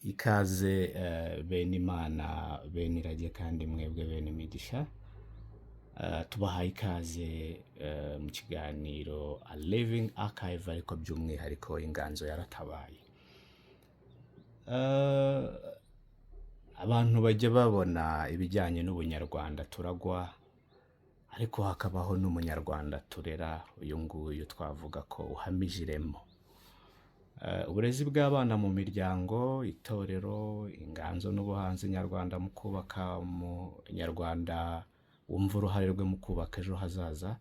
Ikaze bene Imana bene irage kandi mwebwe bene imigisha. Tubahaye ikaze mu kiganiro A Living Archive, ariko by'umwihariko inganzo yaratabaye. Abantu bajya babona ibijyanye n'ubunyarwanda turagwa, ariko hakabaho n'umunyarwanda turera, uyu nguyu twavuga ko uhamije iremo. Uburezi bw'abana mu miryango, itorero, inganzo n'ubuhanzi nyarwanda mu kubaka umunyarwanda wumva uruhare rwe mu kubaka ejo hazaza,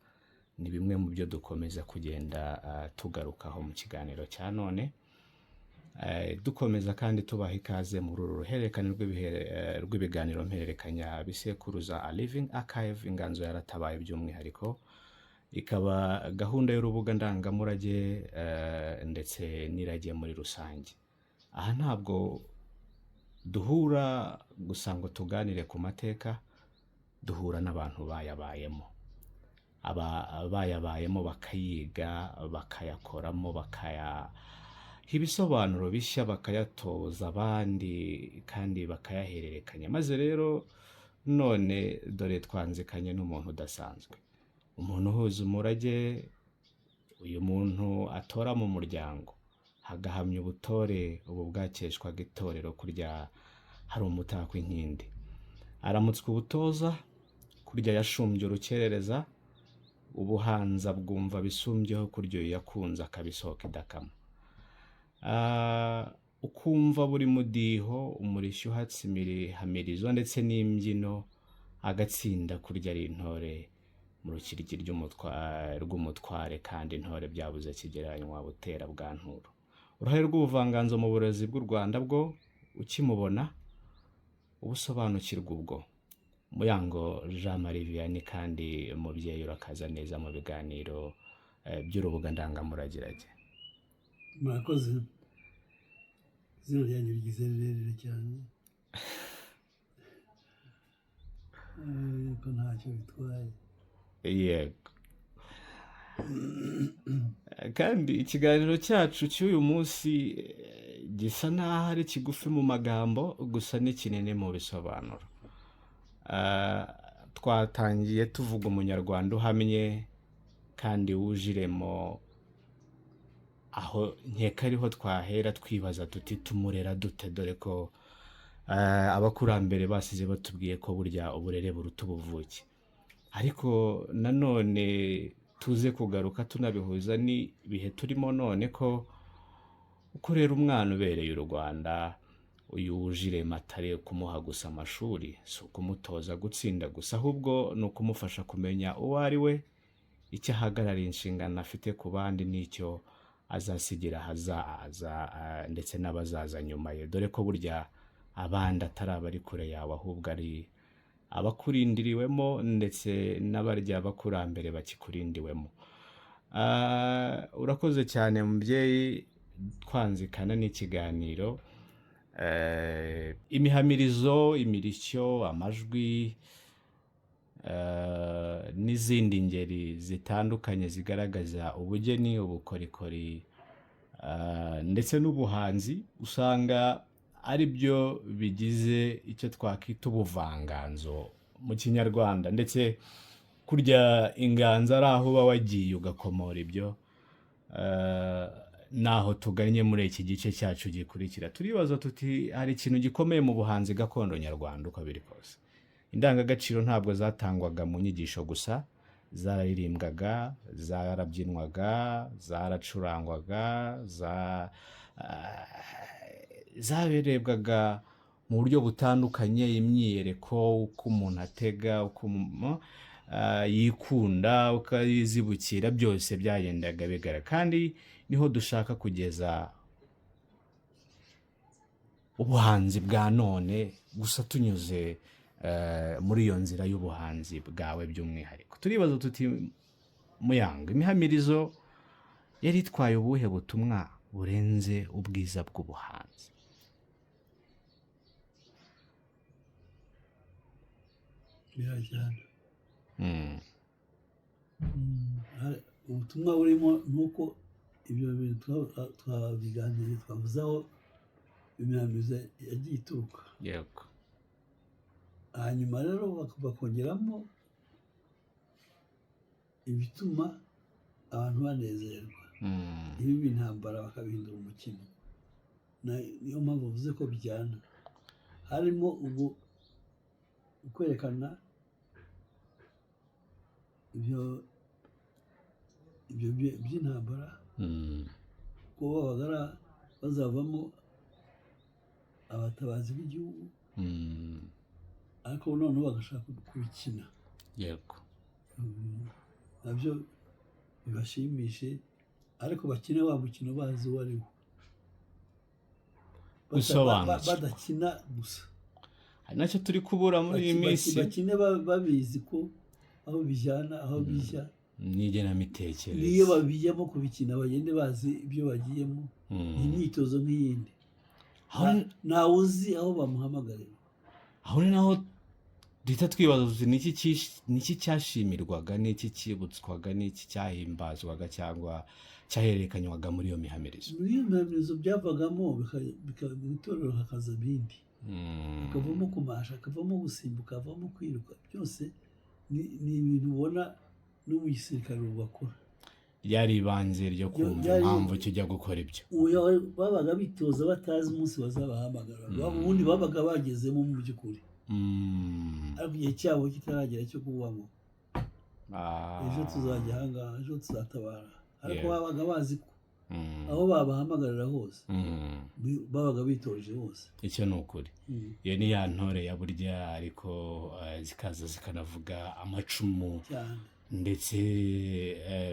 ni bimwe mu byo dukomeza kugenda tugarukaho mu kiganiro cya none. Dukomeza kandi tubaha ikaze muri uru ruhererekane rw'ibiganiro mpererekanya bisekuruza A Living Archive, inganzo yaratabaye by'umwihariko. Ikaba gahunda y'urubuga ndangamurage ndetse n'irage muri rusange. Aha ntabwo duhura gusa ngo tuganire ku mateka, duhura n'abantu bayabayemo. Bayabayemo bakayiga, bakayakoramo, bakayaha ibisobanuro bishya, bakayatoza abandi kandi bakayahererekanya. Maze rero none dore twanzikanye n'umuntu udasanzwe, umuntu uhuza umurage, uyu muntu atora mu muryango hagahamya ubutore ubu bwakeshwaga itorero, kurya hari umutako inkindi. Aramutswe ubutoza, kurya yashumbye urukerereza, ubuhanza bwumva bisumbyeho, kurya yakunze akabisohoka idakama. Ukumva buri mudiho umurishyo uhatse imihamirizo ndetse n'imbyino, agatsinda kurya ari intore mu rukiryi rw'umutware, kandi intore byabuze kigereranywa butera bwa nturo. Uruhare rw'ubuvanganzo mu burezi bw'u Rwanda bwo ukimubona ubusobanukirwa ubwo. Muyango Jean Marie Vianney, kandi umubyeyi urakaza neza mu biganiro by'urubuga ndangamuragirage. Murakoze, izina ryanjye rigize rirerire cyane ariko ntacyo bitwaye. Yego. Kandi ikiganiro cyacu cy'uyu munsi gisa n'aho ari kigufi mu magambo, gusa ni kinini mu bisobanuro. Twatangiye tuvuga umunyarwanda uhamye kandi wujiremo, aho nkeka ariho twahera twibaza tuti tumurera dute, dore ko abakurambere basize batubwiye ko burya uburere buruta ubuvuke. Ariko nanone tuze kugaruka tunabihuza n'ibihe turimo none, ko ukorera umwana ubereye u Rwanda, uyu wujirema atari kumuha gusa amashuri, si ukumutoza gutsinda gusa, ahubwo ni ukumufasha kumenya uwo ari we, icyo ahagarariye, inshingano afite ku bandi, n'icyo azasigira ahazaza ndetse n'abazaza nyuma ye, dore ko burya abandi atari abari kure yawe, ahubwo ari abakurindiriwemo ndetse n'abarya abakurambere bakikurindiwemo. Urakoze cyane mubyeyi, twanzikana n'ikiganiro. Imihamirizo, imirishyo, amajwi n'izindi ngeri zitandukanye zigaragaza ubugeni, ubukorikori ndetse n'ubuhanzi, usanga ari byo bigize icyo twakwita ubuvanganzo mu kinyarwanda. Ndetse kurya inganzo ari aho uba wagiye ugakomora ibyo. Naho tuganye muri iki gice cyacu gikurikira, turibaza tuti hari ikintu gikomeye mu buhanzi gakondo nyarwanda uko biri kose. Indangagaciro ntabwo zatangwaga mu nyigisho gusa, zararirimbwaga, zarabyinwaga, zaracurangwaga, zaberebwaga mu buryo butandukanye, imyiyereko, uko umuntu atega, uko yikunda, uko yizibukira, byose byagendaga bigaragara. Kandi niho dushaka kugeza ubuhanzi bwa none, gusa tunyuze muri iyo nzira y'ubuhanzi bwawe by'umwihariko. Turibaza tuti Muyango, imihamirizo yari itwaye ubuhe butumwa burenze ubwiza bw'ubuhanzi? Birajyana. Ubutumwa burimo nuko ibyo bintu twabiganiriye, twavuze aho imihamizo yagiye ituruka. yego. Hanyuma rero bakongeramo ibituma abantu banezerwa, ibibi intambara bakabihindura umukino. Niyo mpamvu bavuze ko bijyana, harimo ubu kwerekana ibyo by'intambara, ko babaga bazavamo abatabazi b'igihugu, ariko noneho bagashaka kubikina. yego. Nabyo bibashimishe, ariko bakine wa mukino bazi uwo ari wo, usobanutse, badakina gusa. hari nacyo turi kubura muri iyi minsi. Bakine babizi ko aho bijyana, aho bijya, n'igenamitekerereze. niyo babijyamo kubikina bagende bazi ibyo bagiyemo. Ni imyitozo nk'iyindi, ntawe uzi aho bamuhamagarira. aho ni naho duhita twibaza tuti niki cyashimirwaga, niki cyibutswaga, niki cyahimbazwaga cyangwa cyahererekanywaga muri iyo mihamirizo. Muri iyo mihamirizo byavagamo mu itorero hakaza ibindi, hakavamo kumasha, hakavamo gusimbuka, hakavamo kwiruka. Byose ni ibintu ubona no mu gisirikare bakora. Ryari ibanze ryo kumva impamvu kijya gukora ibyo. Babaga bitoza batazi umunsi bazabahamagara, ubundi babaga bagezemo mu by'ukuri, ariko igihe cyabo kitaragera cyo kubamo ejo tuzajya ahangaha, ejo tuzatabara, ariko babaga bazi ko aho babahamagarira hose babaga bitoje hose. Icyo ni ukuri. Iyo ni ya ntore ya burya, ariko zikaza zikanavuga amacumu cyane. Ndetse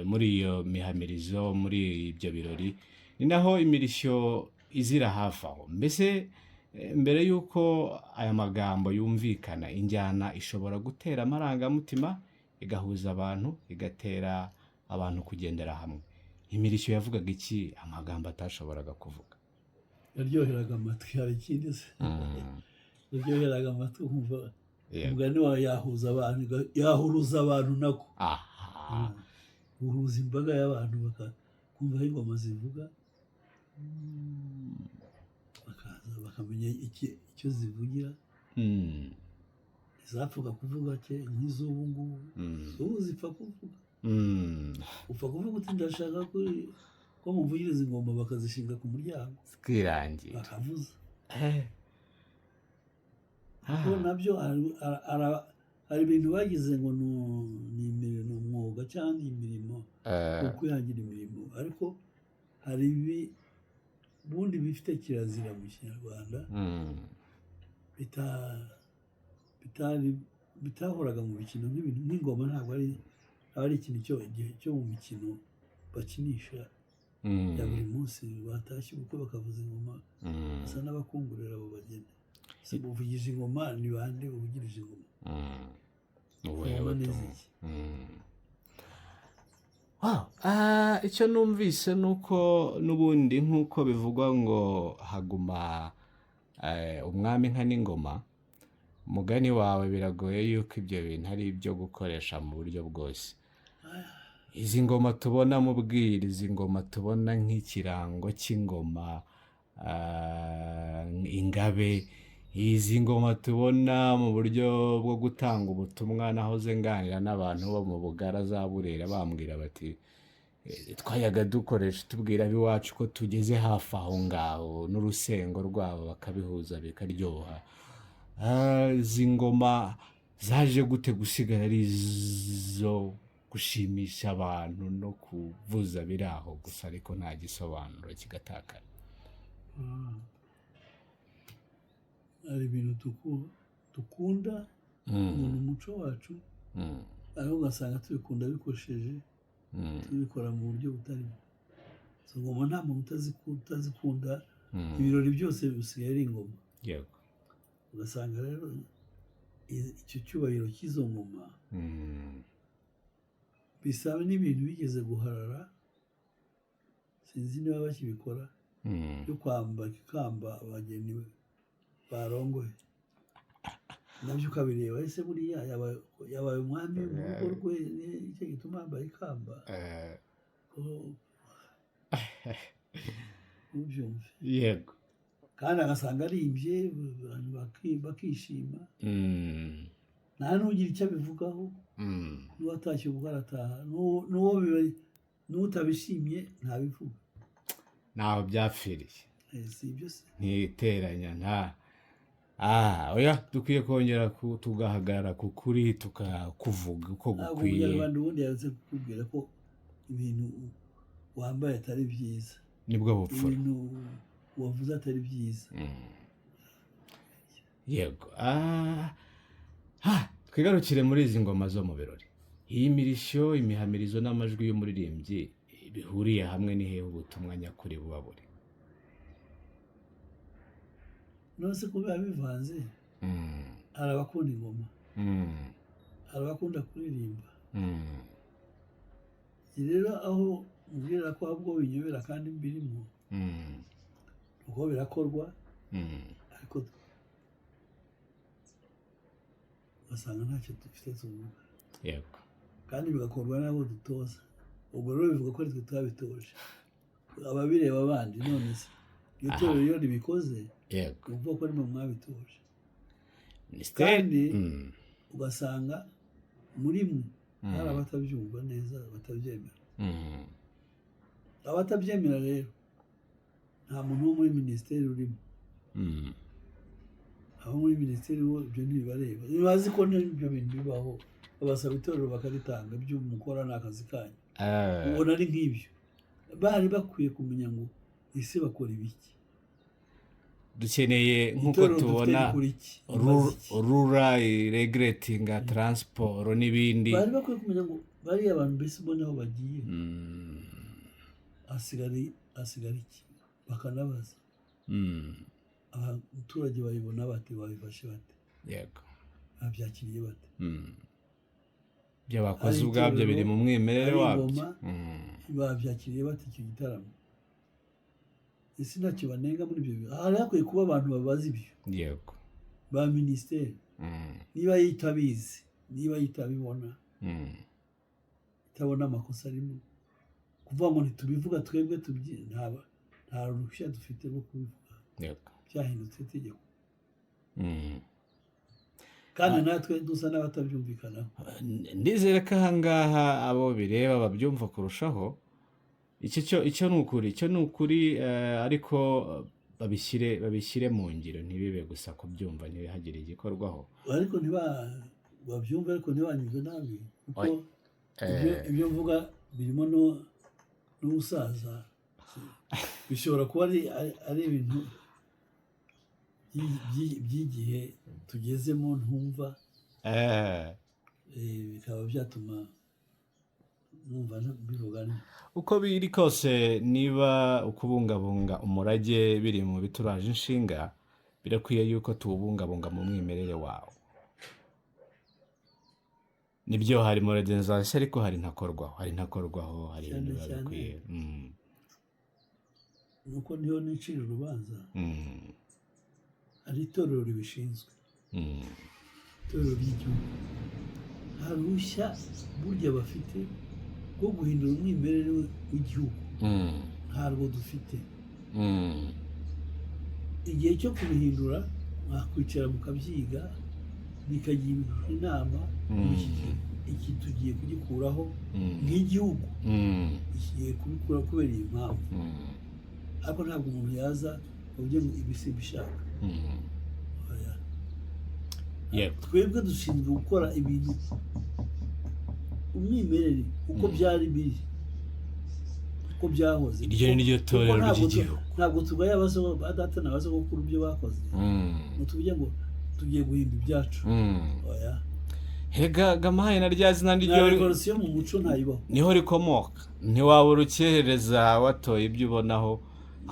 muri iyo mihamirizo, muri ibyo birori, ni naho imirishyo izira hafi aho. Mbese mbere y'uko aya magambo yumvikana, injyana ishobora gutera amarangamutima, igahuza abantu, igatera abantu kugendera hamwe. Imirishyo yavugaga iki amagambo atashoboraga kuvuga? Yaryoheraga amatwi. Hari ikindi se? Yaryoheraga amatwi, kumva umugani wawe yahuza abantu, yahuruza abantu nako. Guhuza imbaga y'abantu bakumva aho ingoma zivuga, bakaza bakamenya icyo zivugira. Izapfuga kuvuga cye nk'iz'ubu ngubu, ubu zipfa kuvuga. Upfa kuvuga uti ndashaka ko muvugiriza ingoma, bakazishinga ku muryango zikirangira bakavuza. Kuko nabyo hari ibintu bagize ngo ni umwuga cyangwa imirimo, kwihangira imirimo, ariko hari ubundi bifite kirazira mu Kinyarwanda bitahoraga mu mikino. Nk'ibintu nk'ingoma ntabwo ari ikintu cyo mu mikino bakinisha ya buri munsi. Batashye ubukwe bakavuza ingoma, basa n'abakungurira abo bageni. Buvugije ingoma, ni bande buvugirije ingoma? Icyo numvise ni uko n'ubundi nk'uko bivugwa ngo haguma umwami nka n'ingoma, umugani wawe biragoye yuko ibyo bintu ari ibyo gukoresha mu buryo bwose. Izi ngoma tubona mu bwiru, izi ngoma tubona nk'ikirango cy'ingoma, ingabe, izi ngoma tubona mu buryo bwo gutanga ubutumwa. Nahoze nganira n'abantu bo mu Bugara za Burera, bambwira bati twayaga dukoresha tubwira ab'iwacu ko tugeze hafi aho ngaho, n'urusengo rwabo bakabihuza bikaryoha. Izi ngoma zaje gute gusigara ari izo gushimisha abantu no kuvuza biri aho gusa, ariko nta gisobanuro kigatakara? Hari ibintu dukunda mu muco wacu, ariko ugasanga tubikunda bikosheje, tubikora mu buryo butari bwo. Izo ngoma nta muntu utazikunda. Ibirori byose bisigaye ari ingoma. Yego. Ugasanga rero icyo cyubahiro cy'izo ngoma bisaba n'ibintu bigeze guharara, sinzi niba bakibikora, byo kwambara ikamba abageni barongoye. Nabyo ukabireba, ese buriya yabaye umwami mu rugo rwe, nicyo gituma yambaye ikamba. Ubyumve. Yego. kandi agasanga arimbye abantu bakishima nta n'ugira icyo abivugaho n'uwatashye ubwo arataha n'utabishimye ntabivuga ntaho byapfiriye si ibyo se ntiteranya oya dukwiye kongera tugahagarara ku kuri tukakuvuga uko gukwiye umunyarwanda ubundi yaze kukubwira ko ibintu wambaye atari byiza nibwo bupfura ibintu wavuze atari byiza yego twigarukire muri izi ngoma zo mu birori iyi mirishyo imihamirizo n'amajwi y'umuririmbyi bihuriye hamwe n'ihehe ubutumwa nyakuri buba buri nose ko biba bivanze hari abakunda ingoma hari abakunda kuririmba rero aho mubwira ko ahubwo binyobera kandi mbirimo uko birakorwa ariko basanga ntacyo dufite tuvuga yego kandi bigakorwa n'abo dutoza ubwo rero bivuga ko twe twabitoje ababireba abandi none se iyo torero iyo ribikoze yego uvuga ko arimo mwabitoje kandi ugasanga muri mwe hari abatabyumva neza batabyemera abatabyemera rero nta muntu wo muri minisiteri urimo abo muri minisiteri bo ibyo ntibibareba bazi ko n'ibyo bintu bibaho babasaba itorero bakaritanga ibyo mukora ni akazi kanyu ubona ari nk'ibyo bari bakwiye kumenya ngo ese bakora ibiki dukeneye nk'uko tubona rura regretinga taransiporo n'ibindi bari bakwiye kumenya ngo bariya abantu mbese ubona aho bagiye hasigara iki bakanabaza abaturage bayibona bate babifashe bate yego babyakiriye bate ibyo bakoze ubwabyo biri mu mwimerere wabyo babyakiriye bate icyo gitaramo ese ntacyo banenga muri ibyo bintu hari hakwiye kuba abantu babaza ibyo yego ba minisiteri niba yitabizi niba yitabibona itabona amakosa arimo kuvuga ngo ntitubivuga twebwe nta ruhushya dufite rwo kubivuga byahindutse itegeko kandi natwe dusa n'abatabyumvikanaho ndizere ko ahangaha abo bireba babyumva kurushaho icyo ni ukuri ariko babishyire mu ngiro ntibibe gusa kubyumva ntibihagire igikorwaho ariko babyumva ariko ntibanyuzwe nabi kuko ibyo mvuga birimo n'ubusaza bishobora kuba ari ibintu by'igihe tugezemo ntumva bikaba byatuma numva bivuga uko biri kose niba ukubungabunga umurage biri mu bituraje inshinga birakwiye yuko tuwubungabunga mu mwimerere wawo nibyo hari modernization ariko hari ntakorwaho hari ibintu bikwiye nuko niho nicira urubanza hari itorero ribishinzwe itorero ry'igihugu nta ruhushya burya bafite rwo guhindura umwimerere w'igihugu ntabwo dufite igihe cyo kubihindura mwakwicara mukabyiga bikagirwa inama iki tugiye kugikuraho nk'igihugu kigiye kubikura kubera iyi mpamvu ariko ntabwo umuntu yaza uburyo ngo ibi simbishaka twebwe dushinzwe gukora ibintu umwimerere uko byari biri uko byahoze iryo ni ryo torero ry'igihugu ntabwo tugaye abadata n'abasogokuru ibyo bakoze ngo tuvuge ngo tugiye guhimba ibyacu hega gamahaye na rya zina nta revolisiyo mu muco ntayibaho niho rikomoka ntiwabura ukerereza watoye ibyo ubonaho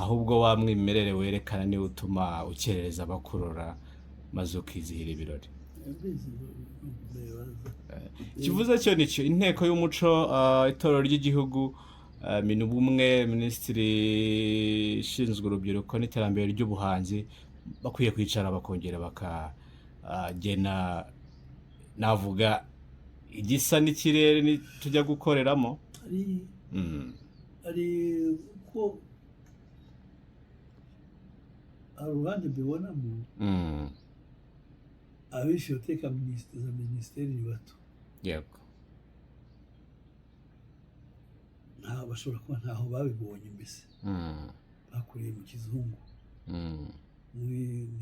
ahubwo wa mwimerere werekana niwe utuma ukerereza abakurora maze ukizihira ibirori kivuze cyo nicyo inteko y'umuco itorero ry'igihugu minubumwe minisitiri ishinzwe urubyiruko n'iterambere ry'ubuhanzi bakwiye kwicara bakongera bakagena navuga igisa n'ikirere tujya gukoreramo ari uko hari uruhande mbibonamo abenshi bateka za minisiteri ni bato yego bashobora kuba ntaho babibonye mbese bakuriye mu kizungu mu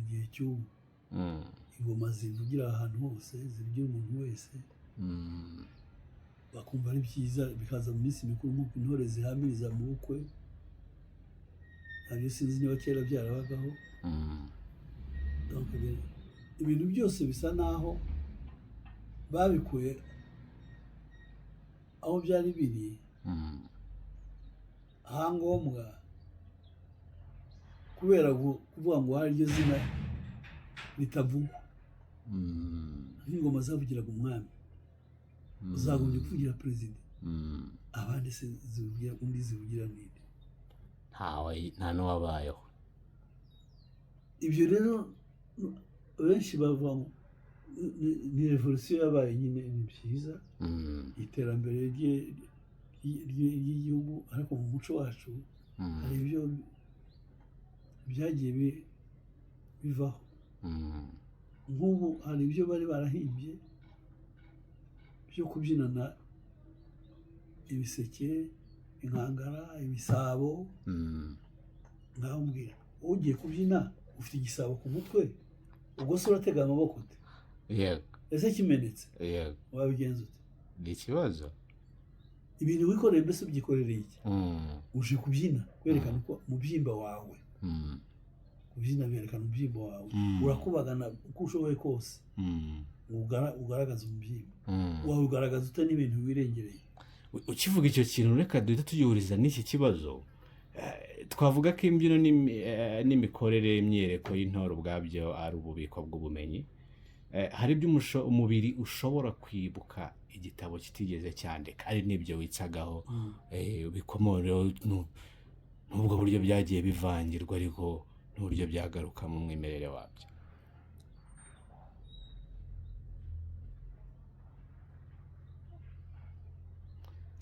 gihe cy'ubu ingoma zivugira ahantu hose zivugira umuntu wese bakumva ari byiza bikaza mu minsi mikuru nk'uko intore zihamiriza mu bukwe ntabyo sinzi niba kera byarabagaho ibintu byose bisa naho babikuye aho byari biri ahangombwa kubera kuvuga ngo hari iryo zina ritavugwa nk'ingoma zavugiraga umwami uzagombye kuvugira perezida abandi se zivugira undi zivugira ninde nta n'uwabayeho ibyo rero benshi bavuga ngo ni revolisiyo yabaye nyine ni byiza iterambere ry'igihugu ariko mu muco wacu hari ibyo byagiye bivaho nk'ubu hari ibyo bari barahimbye byo kubyinana ibiseke inkangara ibisabo ngaho mbwira ugiye kubyina ufite igisabo ku mutwe ubwo se uratega amaboko ute yego ese kimenetse yego wabigenza ute ni ikibazo ibintu wikoreye mbese ubyikorereye iki uje kubyina kwerekana uko mubyimba wawe kubyina byerekana umubyimba wawe urakubagana uko ushoboye kose ugaragaza umubyimba wawe ugaragaza ute n'ibintu wirengereye ukivuga icyo kintu reka duhita tugihuriza n'iki kibazo twavuga ko imbyino n'imikorere imyereko y'intore ubwabyo ari ububiko bw'ubumenyi hari ibyo umubiri ushobora kwibuka igitabo kitigeze cyandika ari n'ibyo witsagaho bikomoreho n'ubwo buryo byagiye bivangirwa ariko n'uburyo byagaruka mu mwimerere wabyo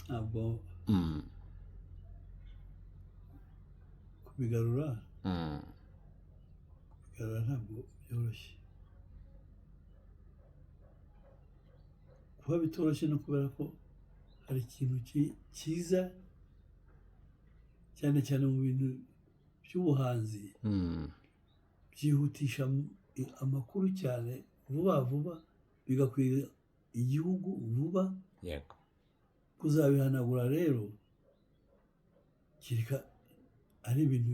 ntabwo kubigarura ntabwo byoroshye kuba bitoroshye no kubera ko hari ikintu cyiza cyane cyane mu bintu by'ubuhanzi byihutisha amakuru cyane vuba vuba bigakwira igihugu vuba yego kuzabihanagura rero kereka ari ibintu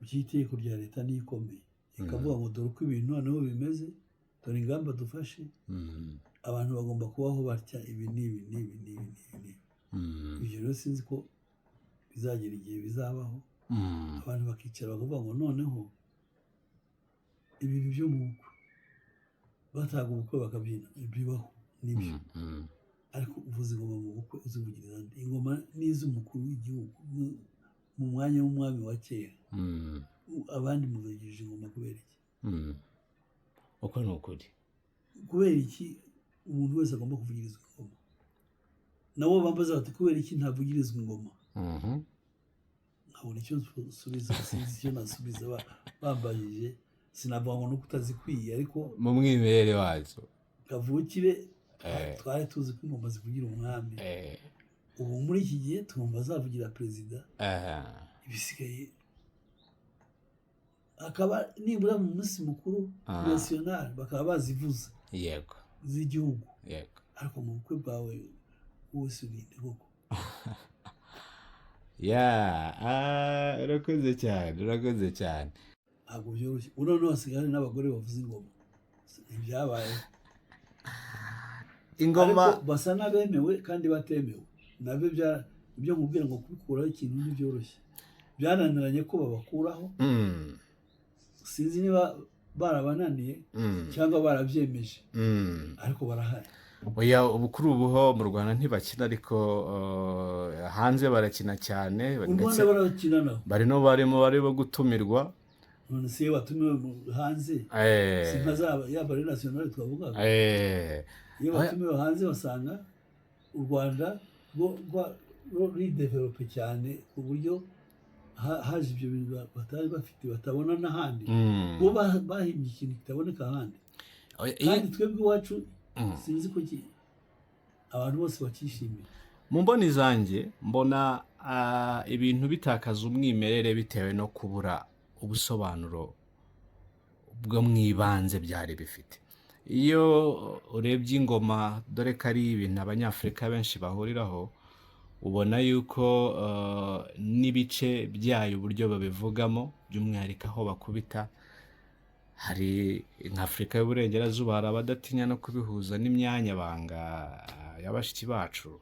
by'itegeko rya leta n'ikomeye ikavuga ngo dore uko ibintu noneho bimeze dore ingamba dufashe abantu bagomba kubaho batya ibi n'ibi n'ibi n'ibi n'ibi ibyo rero sinzi ko bizagera igihe bizabaho abantu bakicara bakavuga ngo noneho ibintu byo mu bukwe bataga ubukwe bakabyina bibaho nibyo ariko uvuza ingoma mu bukwe uzivugiriza ingoma n'iz'umukuru w'igihugu mu mwanya w'umwami wa kera abandi muvugirije ingoma kubera iki uko ni ukuri kubera iki umuntu wese agomba kuvugirizwa ingoma nabo bambaza bati kubera iki ntavugirizwa ingoma nkabona icyo nsubiza sinzi icyo nasubiza bambajije sinavuga ngo nuko utazikwiye ariko mu mwimerere wazo kavukire twari tuzi ko ingoma zivugira umwami ubu muri iki gihe twumva zavugira perezida ibisigaye akaba nibura mu munsi mukuru nasiyonari bakaba bazivuza yego z'igihugu yego ariko mu bukwe bwawe wose urinde koko urakoze cyane ntabwo byoroshye noneho hasigaye n'abagore bavuza ingoma ntibyabaye ingoma ariko basa n'abemewe kandi batemewe nabyo ibyo nkubwira ngo kubikuraho ikintu ntibyoroshye byananiranye ko babakuraho sinzi niba barabananiye cyangwa barabyemeje ariko barahari ubu kuri ubuho mu Rwanda ntibakina ariko hanze barakina cyane mu Rwanda barakina naho barimo barimo gutumirwa none se batumiwe hanze si nka ya bari nationale twavugaga iyo batumiwe hanze basanga u Rwanda ridevelope cyane ku buryo haje ibyo bintu batari bafite batabona n'ahandi bo bahimbye ikintu kitaboneka ahandi kandi twebwe iwacu sinzi ko abantu bose bakishimiye. Mu mboni zanjye mbona ibintu bitakaza umwimerere bitewe no kubura ubusobanuro bwo mw'ibanze byari bifite. Iyo urebye ingoma dore ko ari ibintu abanyafurika benshi bahuriraho, ubona yuko n'ibice byayo uburyo babivugamo by'umwihariko aho bakubita, hari nk'Afurika y'Uburengerazuba hari abadatinya no kubihuza n'imyanya banga ya bashiki bacu.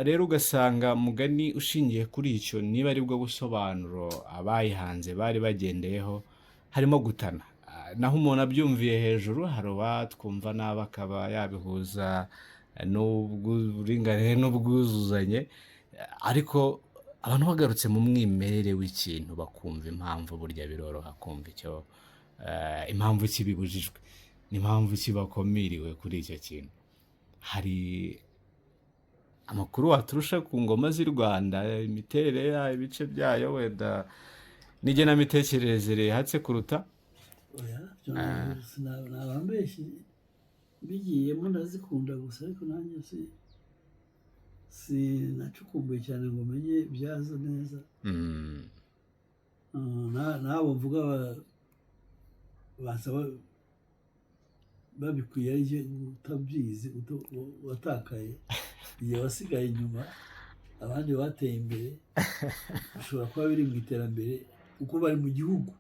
Rero ugasanga mugani ushingiye kuri icyo niba ari bwo busobanuro abayihanze bari bagendeyeho, harimo gutana. Naho umuntu abyumviye hejuru hari uwatwumva nabi akaba yabihuza n'uburinganire n'ubwuzuzanye, ariko abantu bagarutse mu mwimerere w'ikintu bakumva impamvu, burya biroroha kumva icyo impamvu kibibujijwe n'impamvu kibakomiriwe kuri icyo kintu. Hari amakuru waturusha ku ngoma z'i Rwanda, imiterere yayo, ibice byayo, wenda n'igenamitekerereze rihatse kuruta? Nabambeshye bigiyemo ndazikunda gusa, ariko nanjye sinacukumbuye cyane ngo menye ibyazo neza. Nabo mvuga basaba babikwiye ari utabyizi watakaye, igihe wasigaye inyuma abandi bateye imbere, bishobora kuba biri mu iterambere kuko bari mu gihugu.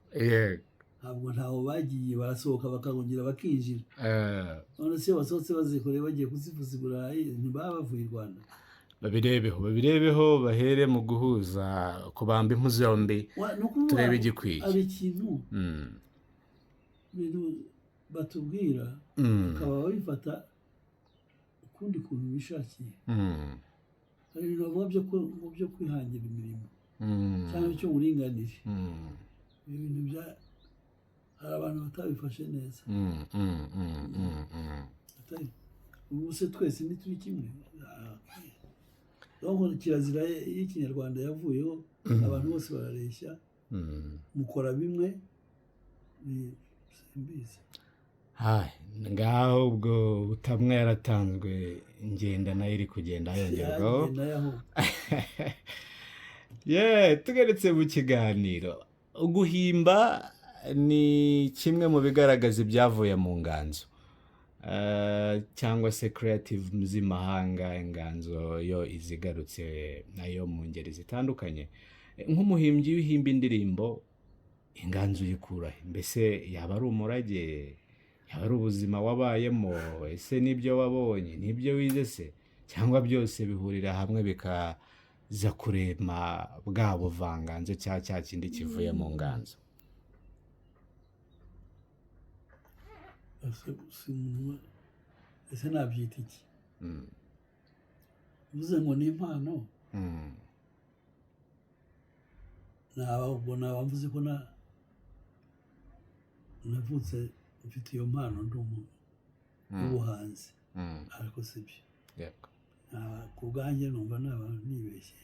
Ntabwo ntaho bagiye, barasohoka bakongera bakinjira. None se basohotse bazikoreye bagiye kuzivuza i Burayi, ntibaba bavuye i Rwanda? Babirebeho bahere mu guhuza, kubamba impu zombi turebe igikwiye. Ari ikintu bintu batubwira bakaba babifata ukundi kuntu bishakiye. Hari ibintu bavuga byo kwihangira imirimo cyangwa cyo uburinganire. Ibintu hari abantu batabifashe neza. Ubu se twese ntituri kimwe. Kirazira y'ikinyarwanda yavuyeho, abantu bose barareshya, mukora bimwe, simbizi. Ngaho ubwo butamwa yaratanzwe, ngenda nayo iri kugenda yongerwaho. Tugarutse mu kiganiro, guhimba ni kimwe mu bigaragaza ibyavuye mu nganzo cyangwa se creative z'imahanga. Inganzo yo izigarutse nayo mu ngeri zitandukanye. Nk'umuhimbyi w'ihimba indirimbo, inganzo uyikurahe? Mbese yaba ari umurage, yaba ari ubuzima wabayemo, ese nibyo wabonye, nibyo wize se, cyangwa byose bihurira hamwe bikaza kurema bwa buvanganzo cya kindi kivuye mu nganzo? Ese nabyita iki? Uvuze ngo ni impano, naba mvuze ko navutse mfite iyo mpano, ndi umuntu w'ubuhanzi, ariko si byo. Ku bwanjye numva naba nibeshye,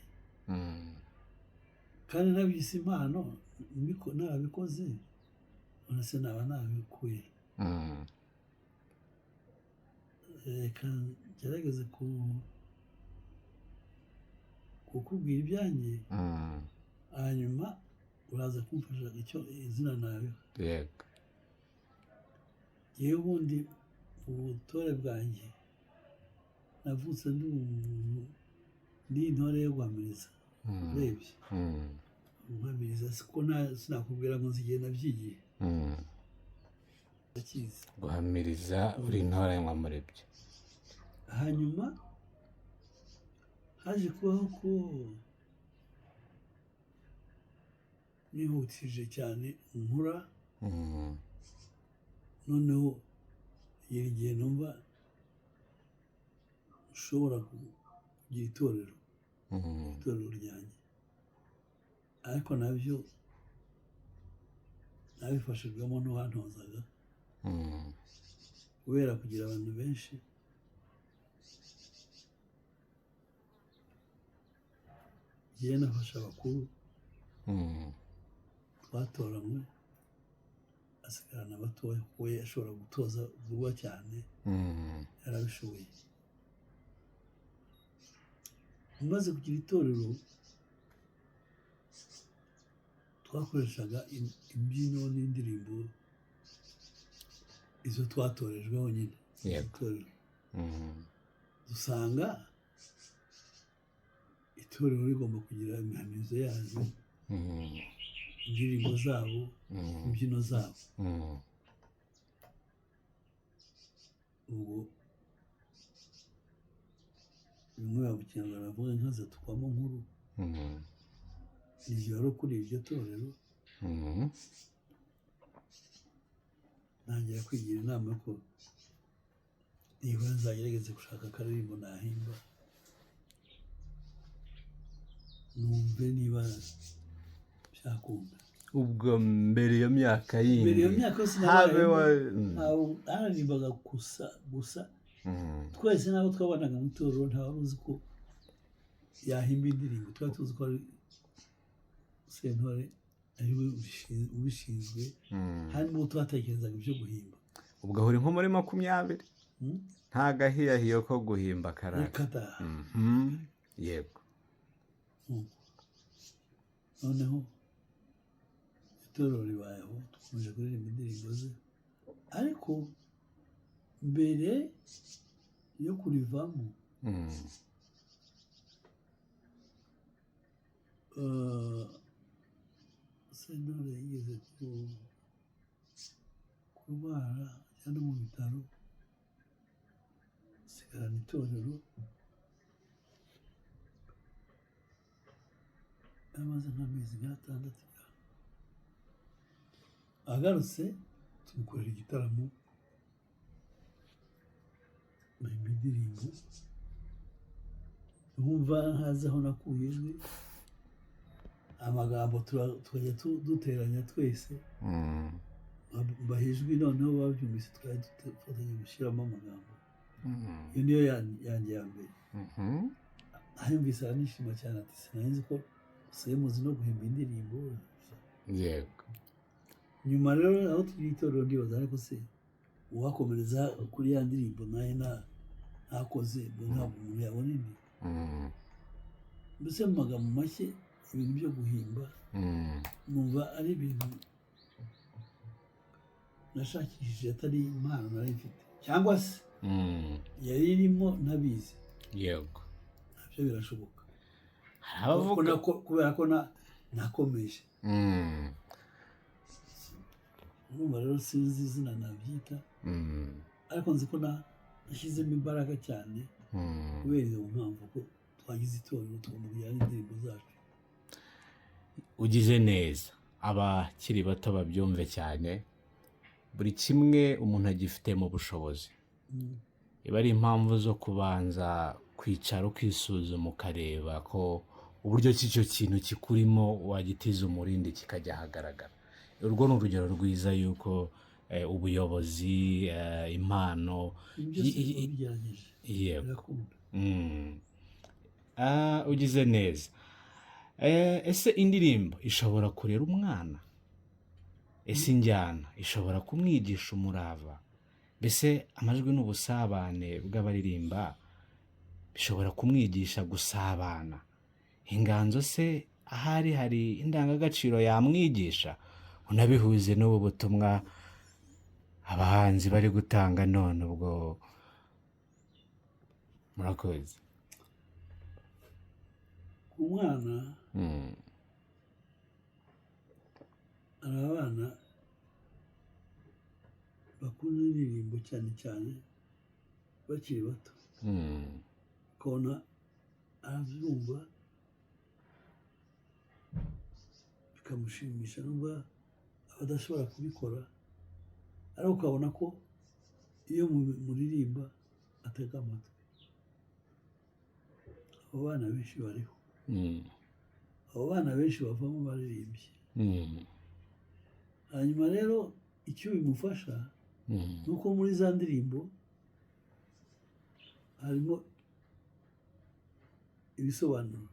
kandi nabyise impano narabikoze, none se naba nabikuye. Reka ngerageze kukubwira ibyanjye, hanyuma uraza kumfasha icyo izina nawe. Yewe ubundi ubutore bwanjye navutse ndi intore yo guhamiriza. Urebye guhamiriza siko sinakubwira ngo nzigiye nabyigiye. Guhamiriza uri intore nk'amurebye. Hanyuma haje kubaho ko nihutije cyane nkura, noneho igihe numva ushobora kugira itorero ryanjye, ariko nabyo nabifashijwemo n'uwantozaga, kubera kugira abantu benshi. Ngiye nafasha abakuru twatoranywe asigarana abatoya kuko we ashobora gutoza vuba cyane yarabishoboye. Umaze kugira itorero twakoreshaga imbyino n'indirimbo izo twatorejweho nyine itorero. Dusanga itorero rigomba kugira imihanizo yazo, indirimbo zabo, imbyino zabo. Ubwo bimwe mu Kinyarwanda bavuga inka zitukwamo nkuru, iryo rero kuri iryo torero ntangira kwigira inama ko nibura nzagerageze gushaka akaririmbo nahimba numve niba byakunda. Ubwo mbere iyo myaka yindi, mbere iyo myaka yose nararimbaga gusa twese nabo twabanaga mu itorero nta wari uzi ko yahimba indirimbo. Twari tuzi ko ari Sentore ariwe ubishinzwe, harimo twatekerezaga ibyo guhimba. Ubwo uri nko muri 20 nta gahiyahiyo ko guhimba karaka. Yego. Noneho itorero ribayeho dukomeje kuririmba indirimbo ze, ariko mbere yo kurivamo Sentore yigeze kurwara cyangwa mu bitaro, asigarana itorero. Amaze nk'amezi nk'6 agarutse tumukorera igitaramo bahimba indirimbo. Wumva haza aho nakuye ijwi, amagambo tukajya duteranya twese, bahijwi noneho babyumvise twari dufatanya gushyiramo amagambo. Iyo niyo yanjye ya mbere. Ahumvise aranishima cyane ati sinari ko usigaye muzi no guhimba indirimbo. Yego. Nyuma rero aho tugira itorero ndibaza ariko se uwakomereza kuri ya ndirimbo nayo ntakoze ntabwo umuntu yabona indi. Mbese mu magambo make ibintu byo guhimba numva ari ibintu nashakishije atari impano nari mfite, cyangwa se yari irimo ntabizi. Yego. Nabyo birashoboka kubera ko nakomeje. Urumva rero sinzi izina nabyita, ariko nzi ko nashyizemo imbaraga cyane kubera iyo mpamvu ko twagize itorero tugomba kugira n'indirimbo zacu. Ugize neza, abakiri bato babyumve cyane, buri kimwe umuntu agifite mu bushobozi. Iba ari impamvu zo kubanza kwicara ukisuzuma ukareba ko uburyo icyo kintu kikurimo wagitiza umurindi kikajya ahagaragara. Urwo ni urugero rwiza yuko ubuyobozi, impano, ugize neza. Ese indirimbo ishobora kurera umwana? Ese injyana ishobora kumwigisha umurava? Mbese amajwi n'ubusabane bw'abaririmba bishobora kumwigisha gusabana? Inganzo se ahari hari indangagaciro yamwigisha? Unabihuze n'ubu butumwa abahanzi bari gutanga none. Ubwo murakoze. Ku mwana hari abana bakunda indirimbo cyane cyane bakiri bato, ukabona arabyumva bikamushimisha, nubwo abadashobora kubikora, ariko ukabona ko iyo muririmba atega amatwi. Abo bana benshi bariho, abo bana benshi bavamo baririmbye. Hanyuma rero icyo bimufasha ni uko muri za ndirimbo harimo ibisobanuro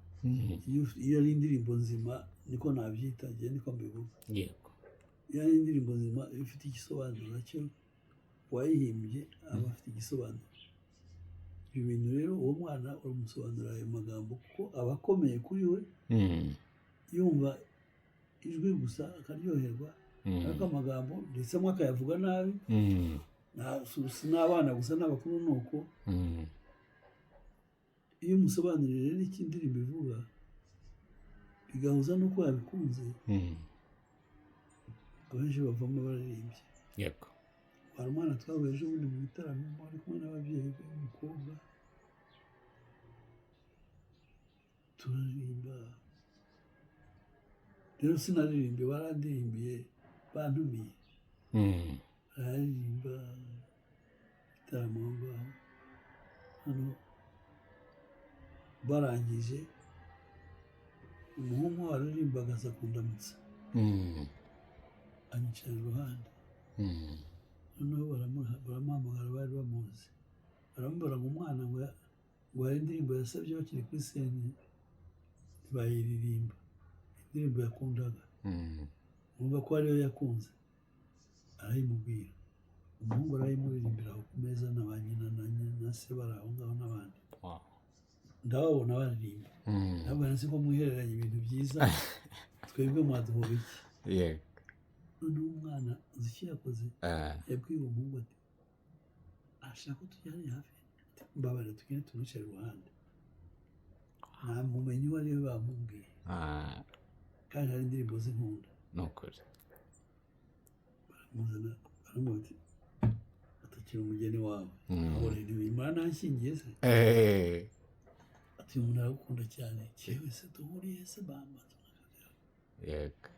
iyo ari indirimbo nzima niko nabyita njye niko mbivuga yego iyo ari indirimbo nzima ifite igisobanuro nacyo uwayihimbye aba afite igisobanuro ibyo bintu rero uwo mwana uramusobanurira ayo magambo kuko aba akomeye kuri we yumva ijwi gusa akaryoherwa ariko amagambo ndetse amwe akayavuga nabi si n'abana gusa n'abakuru ni uko iyo umusobanurire rero icyo indirimbo ivuga bigahuza n'uko yabikunze abenshi bavamo baririmbye yego hari umwana twahuye ejo bundi mu bitaramo ari kumwe n'ababyeyi be umukobwa turaririmba rero sinaririmbe barandirimbiye bantumiye bararirimba ibitaramo aho ngaho hano barangije umuhungu waririmbaga aza kundamutsa anyicara iruhande noneho baramuhamagara bari bamuzi baramubara ngo umwana ngo hari indirimbo yasabye bakiri kuri sene bayiririmba indirimbo yakundaga mwumva ko ariyo yakunze arayimubwira umuhungu arayimuririmbira aho ku meza na ba nyina na se bari aho ngaho n'abandi ndababona baririmba ntabwo nzi ko mwihereranye ibintu byiza twebwe mwaduhora iki yego noneho umwana uzi icyo yakoze yabwiye uwo muhungu ati ashaka ko tujyane hafi mbabarira tugende tumwicara iruhande nta mumenyi uwo ari we bamubwiye kandi hari indirimbo z'inkunda ni ukuri baramuzana baramubwira ati atakira umugeni wawe abona ntibimara ntanshyingiye se ati umuntu aragukunda cyane cyewe se duhuriye se bambaza yego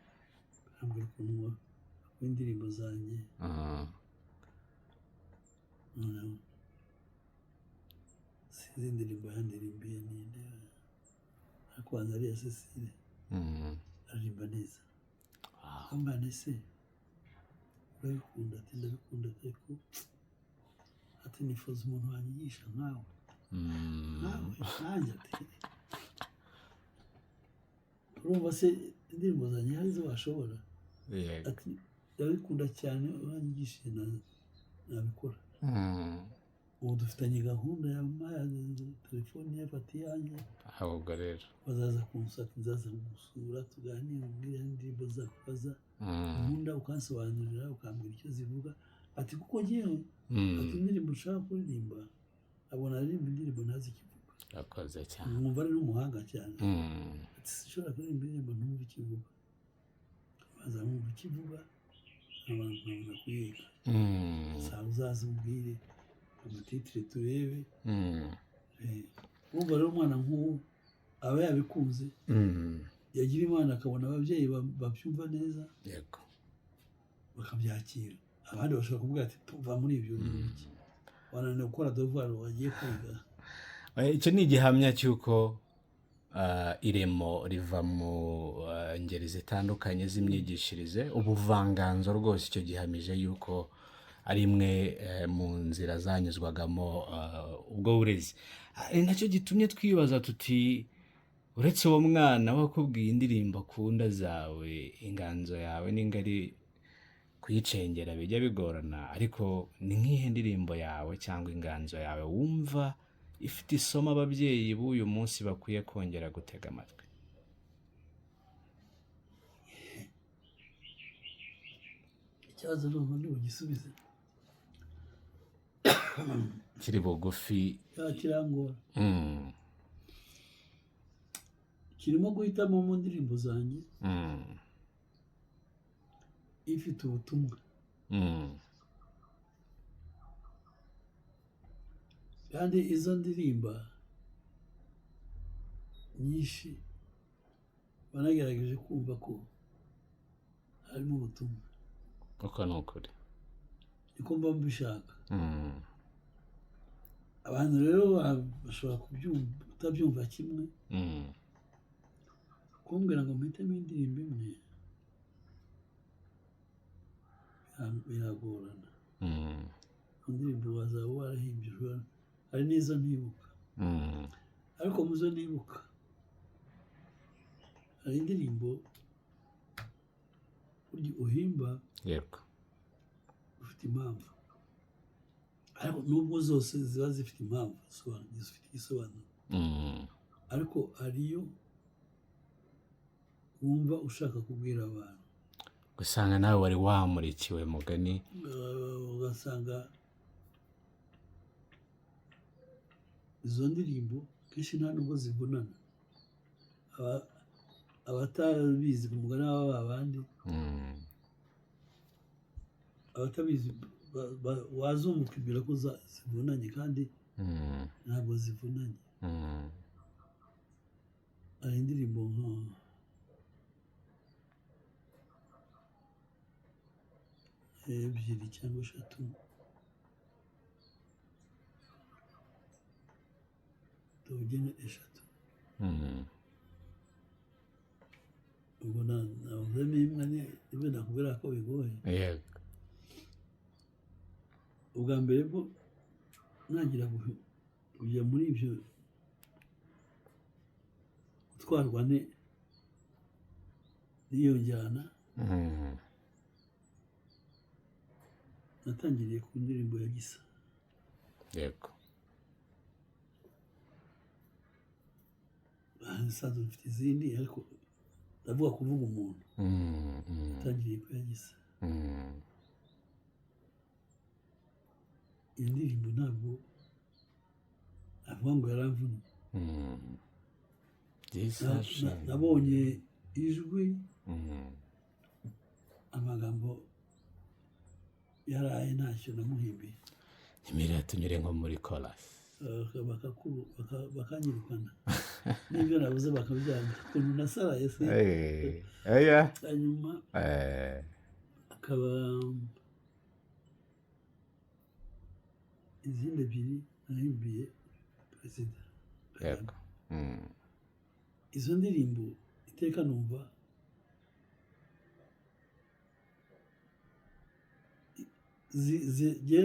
barambwira ukuntu w'indirimbo zanjye sinzi indirimbo yandirimbiye ninde ariko wanza ariya Cecile aririmba neza ambane se urabikunda ati ndabikunda ariko ati nifuza umuntu wanyigisha nkawe nanjye ati urumva se indirimbo zanjye hari izo washobora ati ndabikunda cyane urangishije nabikora ubu dufitanye gahunda ya telefone yafata iyanjye ahubwo rero bazaza kumusaka nzaza gusura tuganire umbwire indirimbo zakubaza nkunda ukansobanurira ukambwira icyo zivuga ati kuko ngewe ati indirimbo ushaka kuririmba abona aririmba indirimbo ntazi ikivuga akoze cyane mwumva ari n'umuhanga cyane ati sinshobora kuririmba indirimbo ntumva ikivuga baza mwumva ikivuga abantu babona kuyiga uzaza umbwire amatitire turebe wumva rero umwana nk'uwo aba yabikunze yagira imana akabona ababyeyi babyumva neza yego bakabyakira abandi bashobora kuvuga ati tuva muri ibyo n'iki wananiwe gukora devoir wagiye kwiga icyo ni igihamya cy'uko iremo riva mu ngeri zitandukanye z'imyigishirize ubuvanganzo rwose icyo gihamije yuko ari imwe mu nzira zanyuzwagamo ubwo burezi ni nacyo gitumye twibaza tuti uretse uwo mwana wakubwiye indirimbo akunda zawe inganzo yawe n'ingari kuyicengera bijya bigorana ariko ni nk'ihe ndirimbo yawe cyangwa inganzo yawe wumva ifite isomo ababyeyi b'uyu munsi bakwiye kongera gutega amatwi ikibazo n'ubu ntibugisubize kiri bugufi kirangora kirimo guhitamo mu ndirimbo zanjye ifite ubutumwa kandi izo ndirimba nyinshi banagerageje kumva ko harimo ubutumwa uko ni ukuri niko mba mbishaka abantu rero bashobora kutabyumva kimwe kumbwira ngo mpitemo indirimbo imwe biragorana indirimbo wazaba warahimbye hari n'izo ntibuka ariko mu zo nibuka hari indirimbo uhimba yego ufite impamvu, ariko nubwo zose ziba zifite impamvu zifite igisobanuro, ariko hariyo wumva ushaka kubwira abantu, ugasanga nawe wari wamurikiwe mugani, ugasanga izo ndirimbo kenshi nta nubwo zivunana. Abatabizi ku mugani w'aba bandi, abatabizi wazumva ukibwira ko zivunanye, kandi ntabwo zivunanye. hari indirimbo ebyiri cyangwa eshatu tugene eshatu, ubwo navuzemo imwe niba nakubwira ko bigoye. ubwa mbere bwo ntangira kujya muri ibyo gutwarwa n'iyo njyana, natangiriye ku ndirimbo ya Gisa. yego nsanzwe mfite izindi, ariko ndavuga kuvuga umuntu, natangiriye ku ya Gisa. iyo ndirimbo ntabwo avuga ngo yaramvunnye, nabonye ijwi, amagambo yaraye ntacyo namuhimbiye, ntimirire tunyure nko muri chorus, bakanyirukana n'ibyo nabuze bakabyanga, ukuntu nasaraye se. hanyuma akaba izindi ebyiri nahimbiye perezida. yego izo ndirimbo iteka numva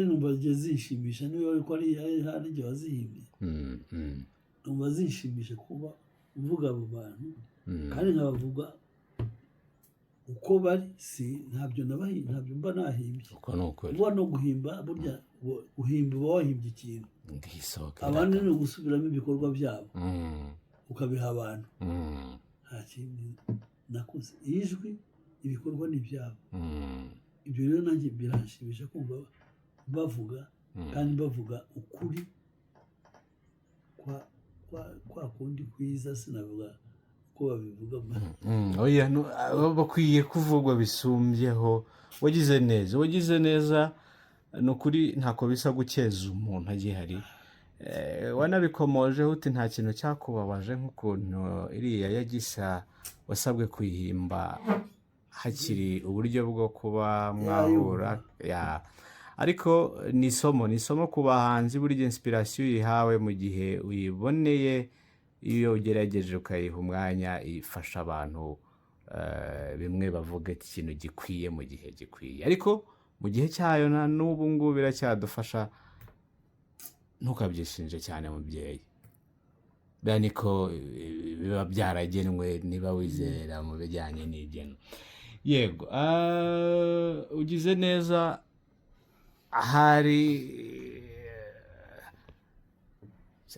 numva zinshimisha, niba ariko ari igihe wazihimbye, numva zinshimisha kuba uvuga abo bantu, kandi nkabavuga uko bari, ntabyo mba nahimbye. uba no guhimba, burya guhimba uba wahimbye ikintu, abandi ni ugusubiramo ibikorwa byabo ukabiha abantu. nta kindi nakoze, ijwi ibikorwa ni ibyabo. ibyo rero nanjye biranshimisha kumva bavuga, kandi bavuga ukuri kwa kundi kwiza, sinavuga ko babivuga. oya bakwiye kuvugwa bisumbyeho. wagize neza, ni ukuri ntako bisa gukeza umuntu agihari. wanabikomojeho uti nta kintu cyakubabaje nk'ukuntu iriya ya Gisa wasabwe kuyihimba hakiri uburyo bwo kuba mwahura. ariko ni isomo ku bahanzi, burya inspiration uyihawe mu gihe uyiboneye, iyo ugerageje ukayiha umwanya ifasha abantu, bimwe bavuga ikintu gikwiye mu gihe gikwiye, ariko mu gihe cyayo na n'ubu ngubu biracyadufasha. ntukabyishinje cyane mubyeyi, bya niko biba byaragenwe niba wizerera mu bijyanye n'igeno. yego ugize neza. ahari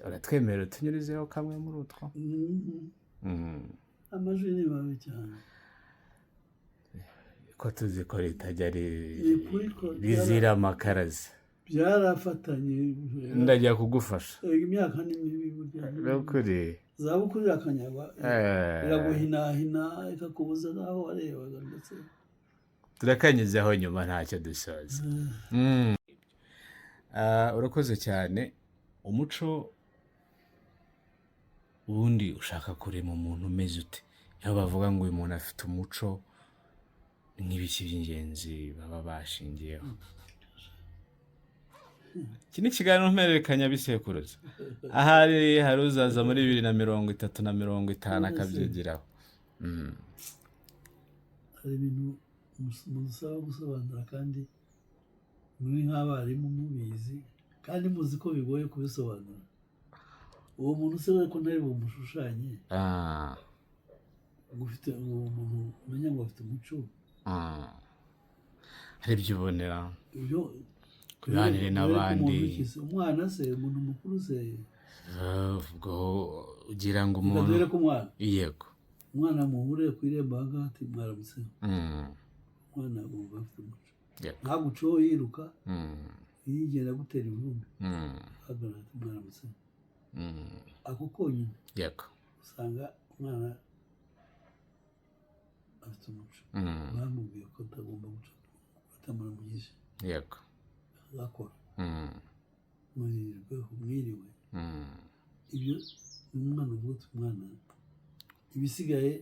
uratwemerera tunyurizeho kamwe muri utwo. amajwi ni mabi cyane, ko tuzi ko ritajya rizira amakaraza. byarafatanye, ndajya kugufasha. imyaka ni mibi burya, ukuri zabukuru irakanyagwa, iraguhinahina ikakubuza n'aho warebaga, ndetse turakanyuzeho nyuma ntacyo dusoza. urakoze cyane. umuco ubundi ushaka kurema umuntu umeze ute? iyo bavuga ngo uyu muntu afite umuco, nk'ibiki by'ingenzi baba bashingiyeho? iki ni ikiganiro mpererekanya bisekuruza. hari uzaza muri 2030 na 2050 akabyigiraho. hari ibintu musaba gusobanura, kandi muri nk'abarimu mubizi, kandi muzi ko bigoye kubisobanura. uwo muntu se ko ntari bumushushanye ngo ufite umuntu umenya ngo afite umuco hari ibyo ubonera ibyo kuganire n'abandi umwana se umuntu mukuru se ubwo ugira ngo umuntu dore ko umwana yego umwana muhure ku irembo ahangaha ati mwaramutse umwana agomba afite umuco ntabwo ucoho yiruka yigenda gutera ivumbi ahagarara ati mwaramutse ako konyine yego usanga umwana afite umuco bamubwiye ko atagomba guca batamuramugije yego agakora muhirirwe umwiriwe ibyo ni umwana uvutse umwana ibisigaye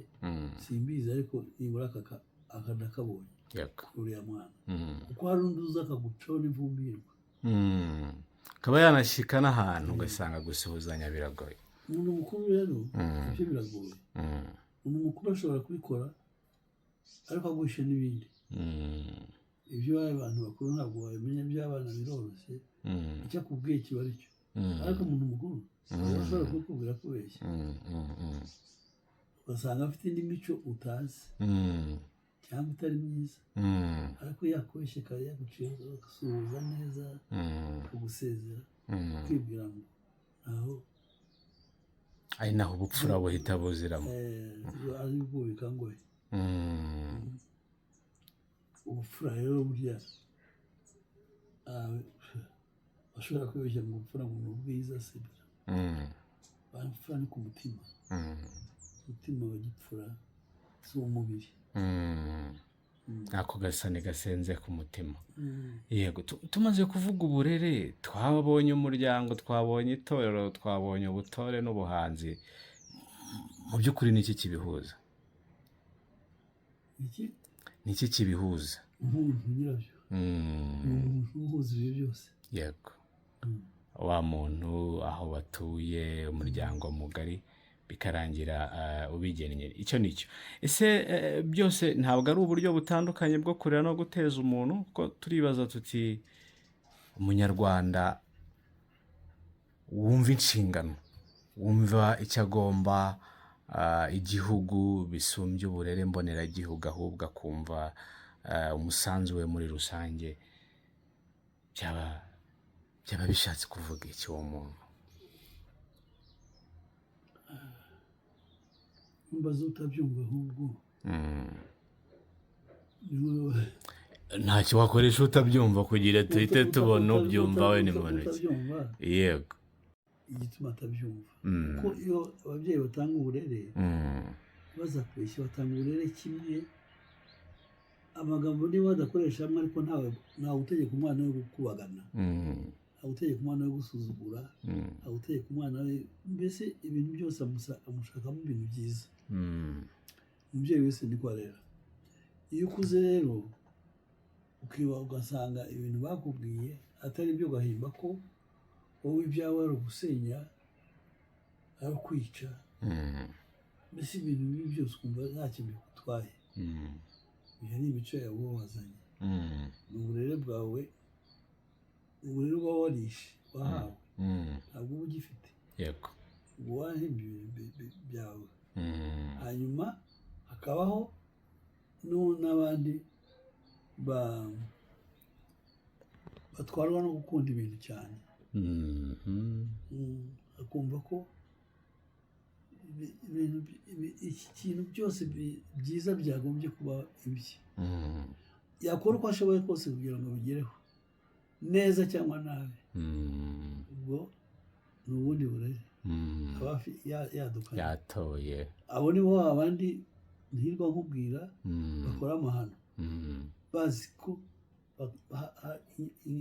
simbizi ariko nibura akadakabonye uriya mwana kuko hari undi uza akagucaho n'ivumbirwa akaba yanashyika n'ahantu ugasanga gusuhuzanya biragoye umuntu mukuru rero ibyo biragoye umuntu mukuru ashobora kubikora ariko aguhishe n'ibindi ibyo abantu bakuru ntabwo wabimenya by'abana biroroshye icyo akubwiye kiba ari cyo ariko umuntu mukuru ashobora kubikubwira kubeshya ugasanga afite indi mico utazi cyangwa itari myiza ariko yakubeshye kare yaguciye agasuhuza neza akagusezera kwibwira ngo naho ari naho ubupfura buhita buziramo ari bwo bikangoye ubupfura rero burya bashobora kwibeshya ngo ubupfura ngo ni ubwiza se ubupfura ni ku mutima umutima wa gipfura si umubiri ako gasani gasenze ku mutima yego tumaze kuvuga uburere twabonye umuryango twabonye itorero twabonye ubutore n'ubuhanzi mu by'ukuri ni iki kibihuza ni iki kibihuza umuntu nyirabyo umuntu uhuza ibyo byose yego wa muntu aho batuye umuryango mugari bikarangira ubigennye icyo nicyo ese byose ntabwo ari uburyo butandukanye bwo kurera no guteza umuntu kuko turibaza tuti umunyarwanda wumva inshingano wumva icyo agomba igihugu bisumbye uburere mboneragihugu ahubwo akumva umusanzu we muri rusange byaba bishatse kuvuga iki uwo muntu mbaza utabyumva ahubwo ntacyo wakoresha utabyumva kugira tuhite tubona ubyumva we ni muntu yego igituma atabyumva kuko iyo ababyeyi batanga uburere baza kubeshya batanga uburere kimwe amagambo niba badakoresha hamwe ariko ntawe utegeka umwana we gukubagana ntawe utegeka umwana we gusuzugura ntawe utegeka umwana we mbese ibintu byose amushakamo ibintu byiza umubyeyi wese niko arera iyo ukuze rero ugasanga ibintu bakubwiye atari byo ugahimba ko wowe ibyawe ari ugusenya ari ukwica mbese ibintu bibi byose ukumva nta kintu bigutwaye iyo ni imico yawe wazanye ni uburere bwawe uburere uba warishe wahawe ntabwo uba ugifite yego uba wahimbye ibintu byawe hanyuma hakabaho n'abandi batwarwa no gukunda ibintu cyane akumva ko iki kintu byose byiza byagombye kuba ibye yakora uko ashoboye kose kugira ngo bigereho neza cyangwa nabi ubwo ni ubundi burere aba yadukanye yatoye abo ni bo abandi ntihirwa nkubwira bakora amahano bazi ko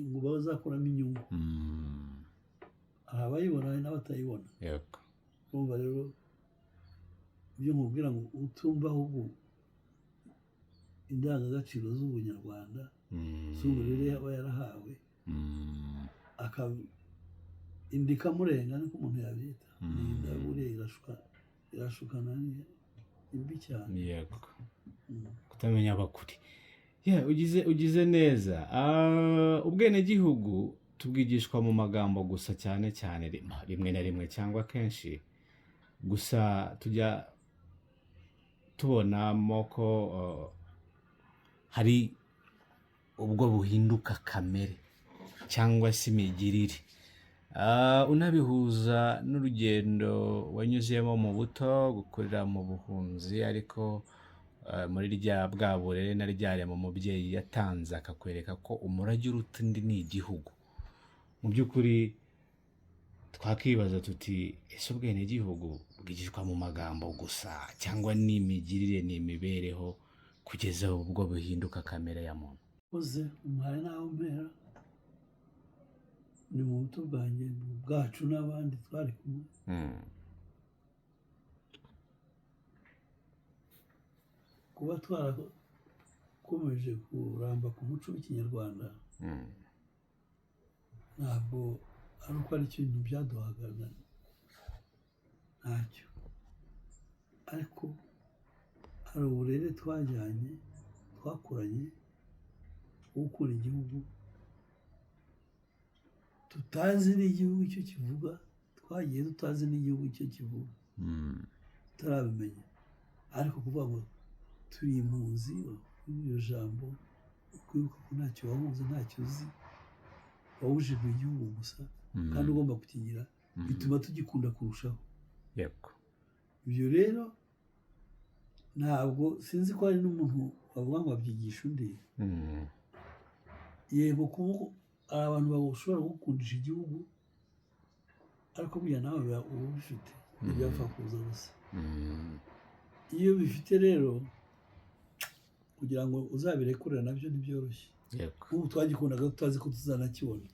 ngo bazakuramo inyungu hari abayibona hari n'abatayibona urumva rero ibyo nkubwira ngo utumva ahubwo indangagaciro z'ubunyarwanda z'uburere aba yarahawe inda ikamurenga niko umuntu yabyita inda buriya irashukana ni mbi cyane yego kutamenya abakuri ugize neza ubwenegihugu tubwigishwa mu magambo gusa cyane cyane rimwe na rimwe cyangwa kenshi gusa tubonamo ko hari ubwo buhinduka kamere cyangwa se imigirire. Unabihuza n'urugendo wanyuzemo mu buto, gukurira mu buhunzi, ariko muri bwa burere na ryarema umubyeyi yatanze akakwereka ko umurage uruta undi ni igihugu. Mu by'ukuri twakibaza tuti ese ubwenegihugu bwigishwa mu magambo gusa cyangwa n'imigirire n'imibereho kugeza ubwo buhinduka kamere ya muntu? uze umuhaye naho mpera ni mu buto bwanjye bwacu n'abandi twari kumwe. Kuba twarakomeje kuramba ku muco w'ikinyarwanda ntabwo ari uko ari ikintu byaduhagarara, ntacyo, ariko hari uburere twajyanye twakuranye gukura igihugu tutazi n'igihugu icyo kivuga, twagiye tutazi n'igihugu icyo kivuga, tutarabimenya, ariko kuvuga ngo turi impunzi, iryo jambo kwibuka ko ntacyo wahuze, ntacyo uzi, wawujijwe igihugu gusa kandi ugomba kukigira, bituma tugikunda kurushaho. Ibyo rero ntabwo sinzi ko hari n'umuntu wavuga ngo abyigisha undi. Yego kuba hari abantu bashobora gukundisha igihugu, ariko burya nawe uba ubifite, ntibyapfa kuza gusa. Iyo bifite rero kugira ngo uzabirekurire nabyo ntibyoroshye. Nk'ubu twagikundaga tutazi ko tuzanakibona.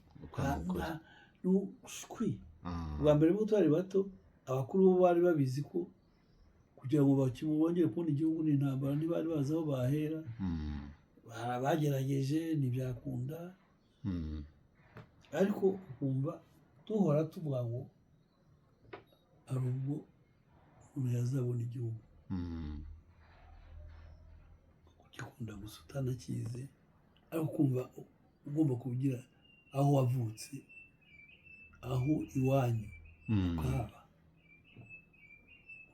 Ubwa mbere bwo twari bato, abakuru bo bari babizi ko kugira ngo bongere kubona igihugu ni intambara, ntibari bazi aho bahera, bagerageje ntibyakunda, ariko ukumva duhora tuvuga ngo hari ubwo umuntu yazabona igihugu, kugikunda gusa utanakizi, ariko ukumva ugomba kugira aho wavutse, aho iwanyu ukahaba.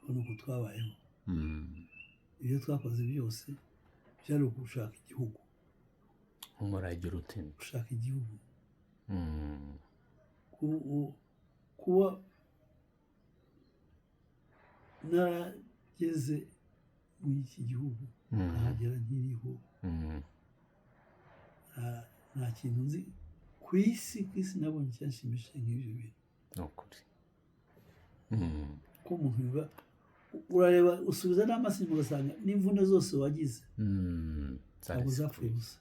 Urabona uko twabayeho. Ibyo twakoze byose byari ugushaka igihugu, umurage uruta indi, gushaka igihugu. Kuba narageze muri iki gihugu nkahagera nkiriho, nta kintu nzi ku isi nabonye cyanshimishije nk'ibyo bintu. Ni ukuri. Ko umuntu biba urareba, usubiza n'amaso inyuma ugasanga n'imvune zose wagize ntabwo zapfuye gusa.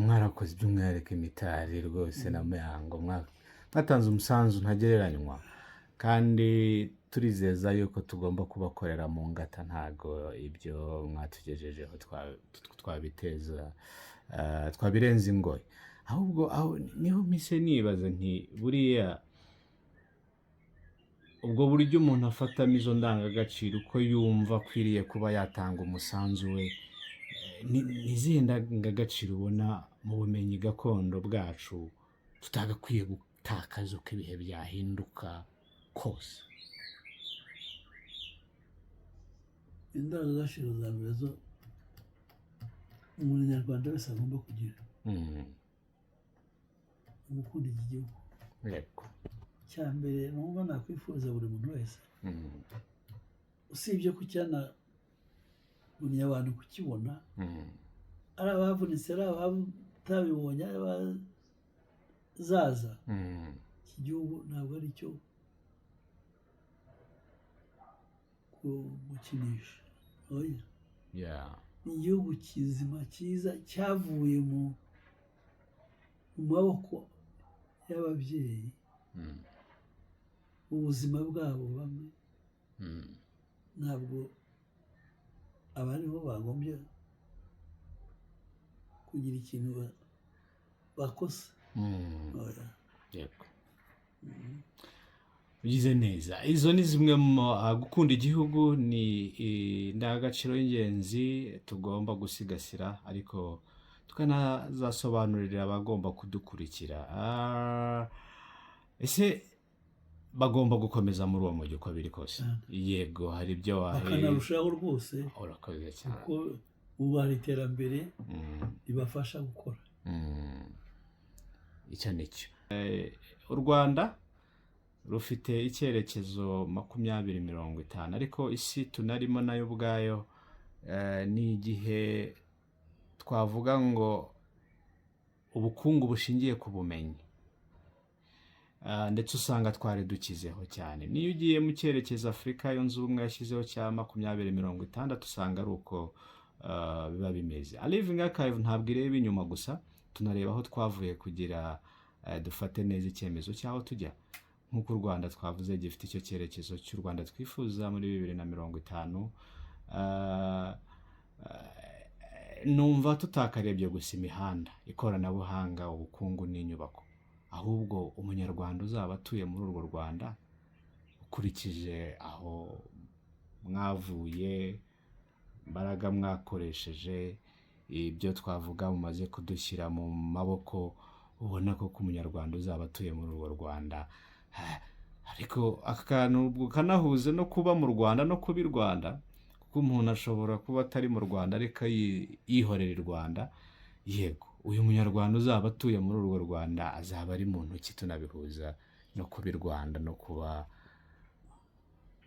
Mwarakoze by'umwihariko imitari rwose na Muyango, mwatanze umusanzu ntagereranywa, kandi turizeza yuko tugomba kubakorera mu ngata. Ntago ibyo mwatugejejeho twabiteza twabirenza ingoyi, ahubwo aho niho mpise nibaza nti buriya ubwo buryo umuntu afatamo izo ndangagaciro uko yumva akwiriye kuba yatanga umusanzu we, ni izihe ndangagaciro ubona mu bumenyi gakondo bwacu tutagakwiye gutakaza uko ibihe byahinduka kose? Indangagaciro za mbere zo umunyarwanda wese agomba kugira, gukunda iki gihugu. Cya mbere numva nakwifuza buri muntu wese, usibye ko cyanabonye abantu kukibona, ari abavunitse, ari abatabibonye, ari abazaza, iki gihugu ntabwo ari cyo gukinisha. Ni igihugu kizima cyiza cyavuye mu maboko y'ababyeyi, ubuzima bwabo bamwe ntabwo abariho bagombye kugira ikintu bakosa. Ugize neza. Izo ni zimwe mu gukunda igihugu, ni indangagaciro y'ingenzi tugomba gusigasira, ariko tukanazasobanurira abagomba kudukurikira. Ese bagomba gukomeza muri uwo mujyi uko biri kose. Yego hari ibyo bakanarushaho rwose urakoze cyane kuko ubu hari iterambere ribafasha gukora. Icyo nicyo u Rwanda rufite icyerekezo 2050 ariko isi tunarimo nayo ubwayo ni igihe twavuga ngo ubukungu bushingiye ku bumenyi, ndetse usanga twari dukizeho cyane. Niyo ugiye mu cyerekezo Afurika yunze ubumwe yashyizeho cya 2060 usanga ari uko biba bimeze. A Living Archive ntabwo ireba inyuma gusa, tunareba aho twavuye kugira dufate neza icyemezo cyaho tujya. Nk'uko u Rwanda twavuze gifite icyo cyerekezo cy'u Rwanda twifuza muri 2050. Numva tutakarebye gusa imihanda, ikoranabuhanga, ubukungu n'inyubako, ahubwo umunyarwanda uzaba atuye muri urwo Rwanda ukurikije aho mwavuye, imbaraga mwakoresheje, ibyo twavuga mumaze kudushyira mu maboko, ubona ko umunyarwanda uzaba atuye muri urwo Rwanda. Ariko akantu kanahuze no kuba mu Rwanda no kuba i Rwanda, kuko umuntu ashobora kuba atari mu Rwanda ariko yihorera i Rwanda. Yego uyu munyarwanda uzaba atuye muri urwo Rwanda azaba ari muntu ki, tunabihuza no kuba i Rwanda no kuba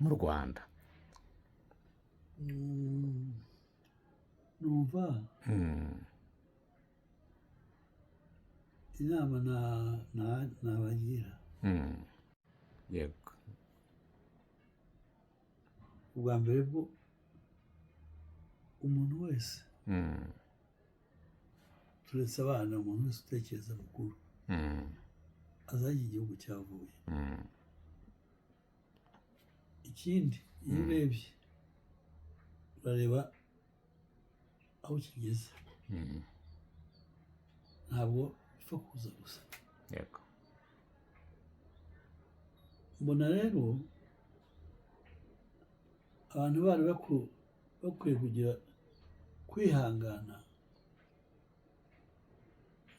mu Rwanda. Numva inama nabagira. Yego ubwa mbere bwo umuntu wese turetse abana, umuntu wese utekereza mukuru azajya igihugu cyavuye. Ikindi iyo urebye urareba aho kigeze, ntabwo bipfa kuza gusa. Yego mbona rero abantu bari bakwiye kugira kwihangana,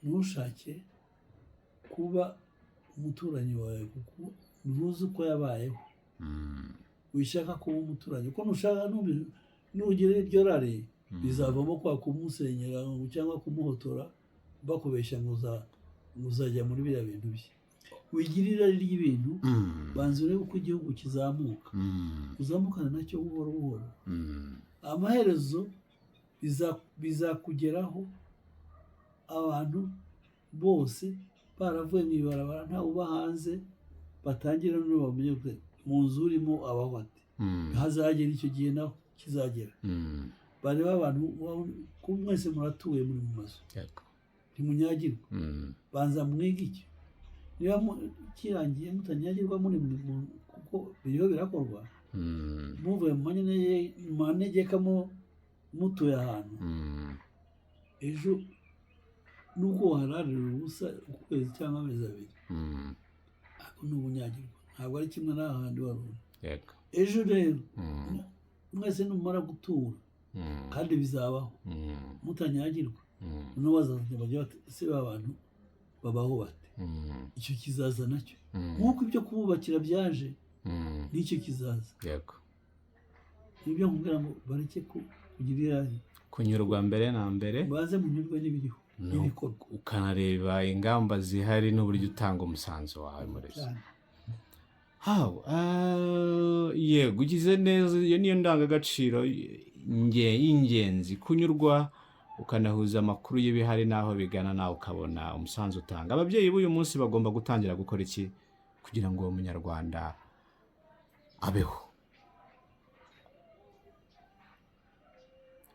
ntushake kuba umuturanyi wawe kuko ntuzi uko yabayeho. Wishaka kuba umuturanyi kuko nushaka nugira iryo rari bizavamo kwa kumusenyera cyangwa kumuhotora bakubeshya ngo uzajya muri biriya bintu bye. Wigira irari ry'ibintu, banza urebe uko igihugu kizamuka, uzamukana nacyo buhoro buhoro. Amaherezo bizakugeraho abantu bose baravuye mu ibarabara, ntawe uba hanze, batangira no bamenye ko mu nzu urimo abaho ati hazagera icyo gihe naho kizagera. Bareba abantu ko mwese muratuye muri mu mazu, ntimunyagirwa. Banza mwige icyo, niba kirangiye mutanyagirwa muri kuko biriho birakorwa, muvuye mu manegeka mutuye ahantu, ejo nubwo wahararira ubusa ukwezi cyangwa amezi abiri, ariko n'ubunyagirwa ntabwo ari kimwe n'ahandi wari uri. Ejo rero mwese numara gutura, kandi bizabaho mutanyagirwa, noneho bazazajya bajya bati ese abantu babaho bate? Icyo kizaza nacyo, nk'uko ibyo kububakira byaje n'icyo kizaza. Nibyo nkubwira ngo bareke kugira irari, kunyurwa mbere na mbere, baze munyurwe n'ibiriho n'ibikorwa, ukanareba ingamba zihari n'uburyo utanga umusanzu wawe muri zo. Yego ugize neza, iyo niyo ndangagaciro y'ingenzi, kunyurwa ukanahuza amakuru y'ibihari n'aho bigana, nawe ukabona umusanzu utanga. Ababyeyi b'uyu munsi bagomba gutangira gukora iki kugira ngo uwo munyarwanda abeho?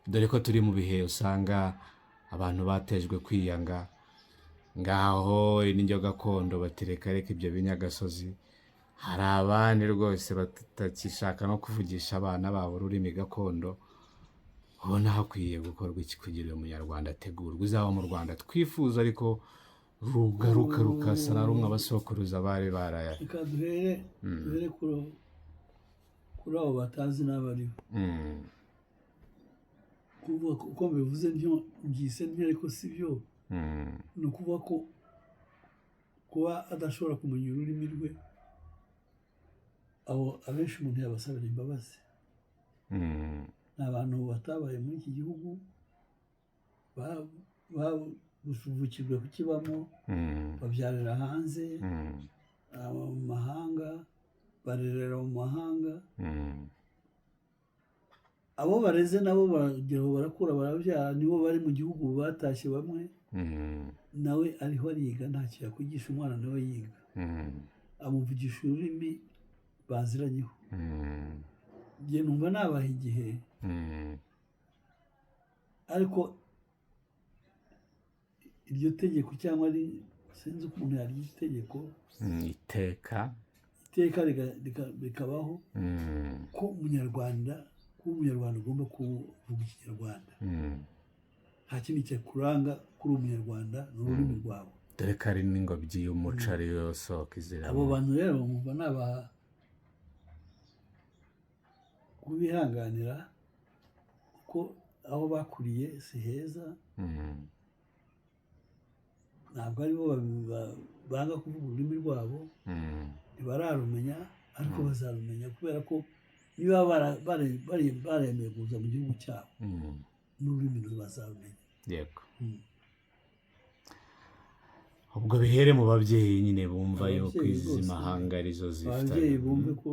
Dore ko turi mu bihe usanga abantu batejwe kwiyanga, ngaho n'indyo gakondo batireka reka ibyo binyagasozi. Hari abandi rwose batakishaka no kuvugisha abana babo ururimi gakondo. Ubona hakwiye gukorwa iki kugira uyu munyarwanda ategurwe uzaba mu Rwanda twifuza, ariko rugaruka rukasa na rumwe abasokuruza bari baraya. Reka duhere kuri abo batazi n'abariho. Kuvuga uko bivuze byo byise ariko si byo. Ni ukuvuga ko kuba adashobora kumenya ururimi rwe abo abenshi umuntu yabasabira imbabazi. Ni abantu batabaye muri iki gihugu, bavukijwe kukibamo, babyarira hanze, mu mahanga, barerera mu mahanga. Abo bareze nabo barakura barabyara, nibo bari mu gihugu batashye bamwe. Nawe ariho ariga, ntacyo yakwigisha umwana, nawe yiga, amuvugisha ururimi baziranyeho. Njye numva nabaha igihe, ariko iryo tegeko cyangwa ari sinzi ukuntu yaryo itegeko, iteka rikabaho ko umunyarwanda ugomba kuvuga ikinyarwanda. Nta kindi cyakuranga kuri umunyarwanda ni ururimi rwawe, dore ko ari n'ingobyi y'umuco ariyo soko izira. Abo bantu rero bumva nabaha kubihanganira, kuko aho bakuriye si heza. Ntabwo aribo banga kuvuga ururimi rwabo, ntibararumenya, ariko bazarumenya, kubera ko niba baremeye kuza mu gihugu cyabo, n'ururimi bazarumenya. Yego. Ubwo bihere mu babyeyi nyine bumva yuko izi mahanga arizo zifite, ababyeyi bumve ko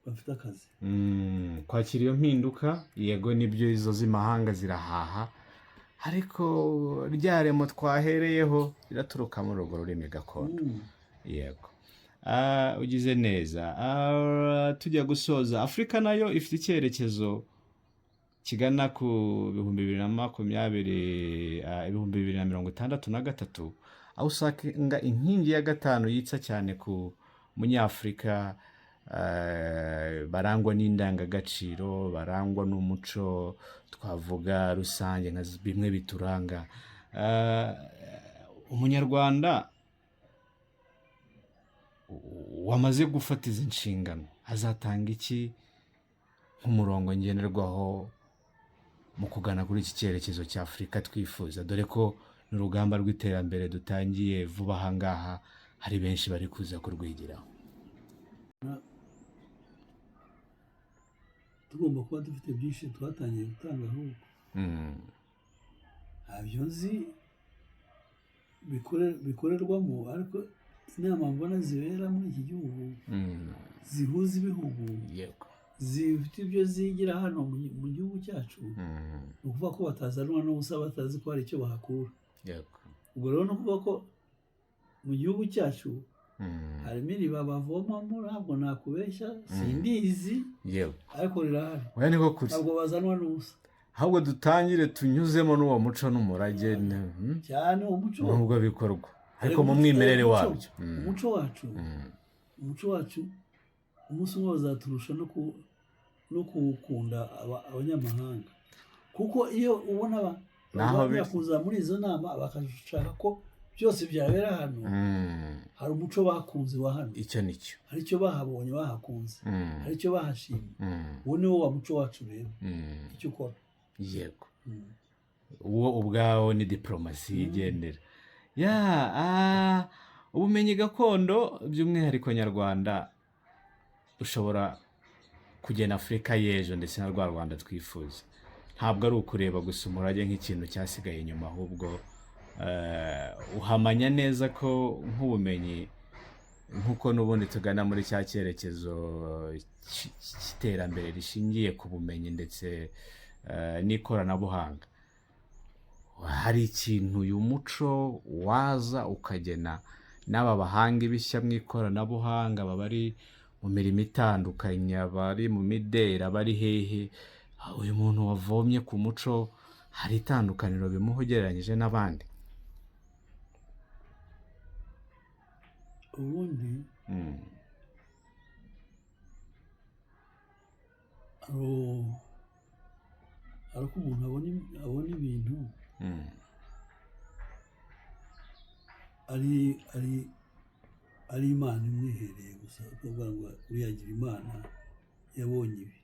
bafite akazi. Kwakira iyo mpinduka, yego nibyo izo z'imahanga zirahaha, ariko rya remo twahereyeho riraturuka muri urwo rurimi gakondo. Yego. Ugize neza. Tujya gusoza, Afurika nayo ifite icyerekezo kigana ku 2063, aho usanga inkingi ya gatanu yitsa cyane ku munyafurika, barangwa n'indangagaciro, barangwa n'umuco twavuga rusange nka bimwe bituranga. Umunyarwanda wamaze gufata izi nshingano azatanga iki nk'umurongo ngenderwaho mu kugana kuri iki cyerekezo cya Afurika twifuza, dore ko n'urugamba rw'iterambere dutangiye vuba aha ngaha, hari benshi bari kuza kurwigiraho. Tugomba kuba dufite byinshi twatangiye gutanga ahubwo. Ntabyo nzi bikorerwamo, ariko inama mbona zibera muri iki gihugu zihuza ibihugu, zifite ibyo zigira hano mu gihugu cyacu, ni ukuvuga ko batazanwa n'ubusa, batazi ko hari icyo bahakura. Ubwo rero ni ukuvuga ko mu gihugu cyacu harimo iriba bavomamo, ntabwo nakubeshya, sindizi, ariko rirahari, ntabwo bazanwa n'ubusa. Ahubwo dutangire tunyuzemo n'uwo muco n'umurage cyane, uwo muco nubwo bikorwa, ariko mu mwimerere wabyo. Umuco wacu umunsi umwe bazaturusha no kuwukunda abanyamahanga, kuko iyo ubona bajya kuza muri izo nama bakashaka ko byose byabera hano, hari umuco bakunze wa hano, icyo nicyo, hari icyo bahabonye bahakunze, hari icyo bahashimye. Uwo ni wo wa muco wacu rero, icyo ukora. Yego. Uwo ubwawo ni diplomasi yigendera. Ubumenyi gakondo by'umwihariko nyarwanda ushobora kugena Afurika y'ejo ndetse na rwa Rwanda twifuza. Ntabwo ari ukureba gusa umurage nk'ikintu cyasigaye inyuma, ahubwo uhamanya neza ko nk'ubumenyi, nk'uko n'ubundi tugana muri cya cyerekezo cy'iterambere rishingiye ku bumenyi ndetse n'ikoranabuhanga, hari ikintu uyu muco waza ukagena n'aba bahanga ibishya mu ikoranabuhanga, bari mu mirimo itandukanye, bari mu mideli, bari hehe, uyu muntu wavomye ku muco hari itandukaniro bimuha ugereranyije n'abandi. Ubundi hari uko umuntu abona ibintu ari Imana imwihereye gusa, akavuga ngo uriyagira Imana yabonye ibi.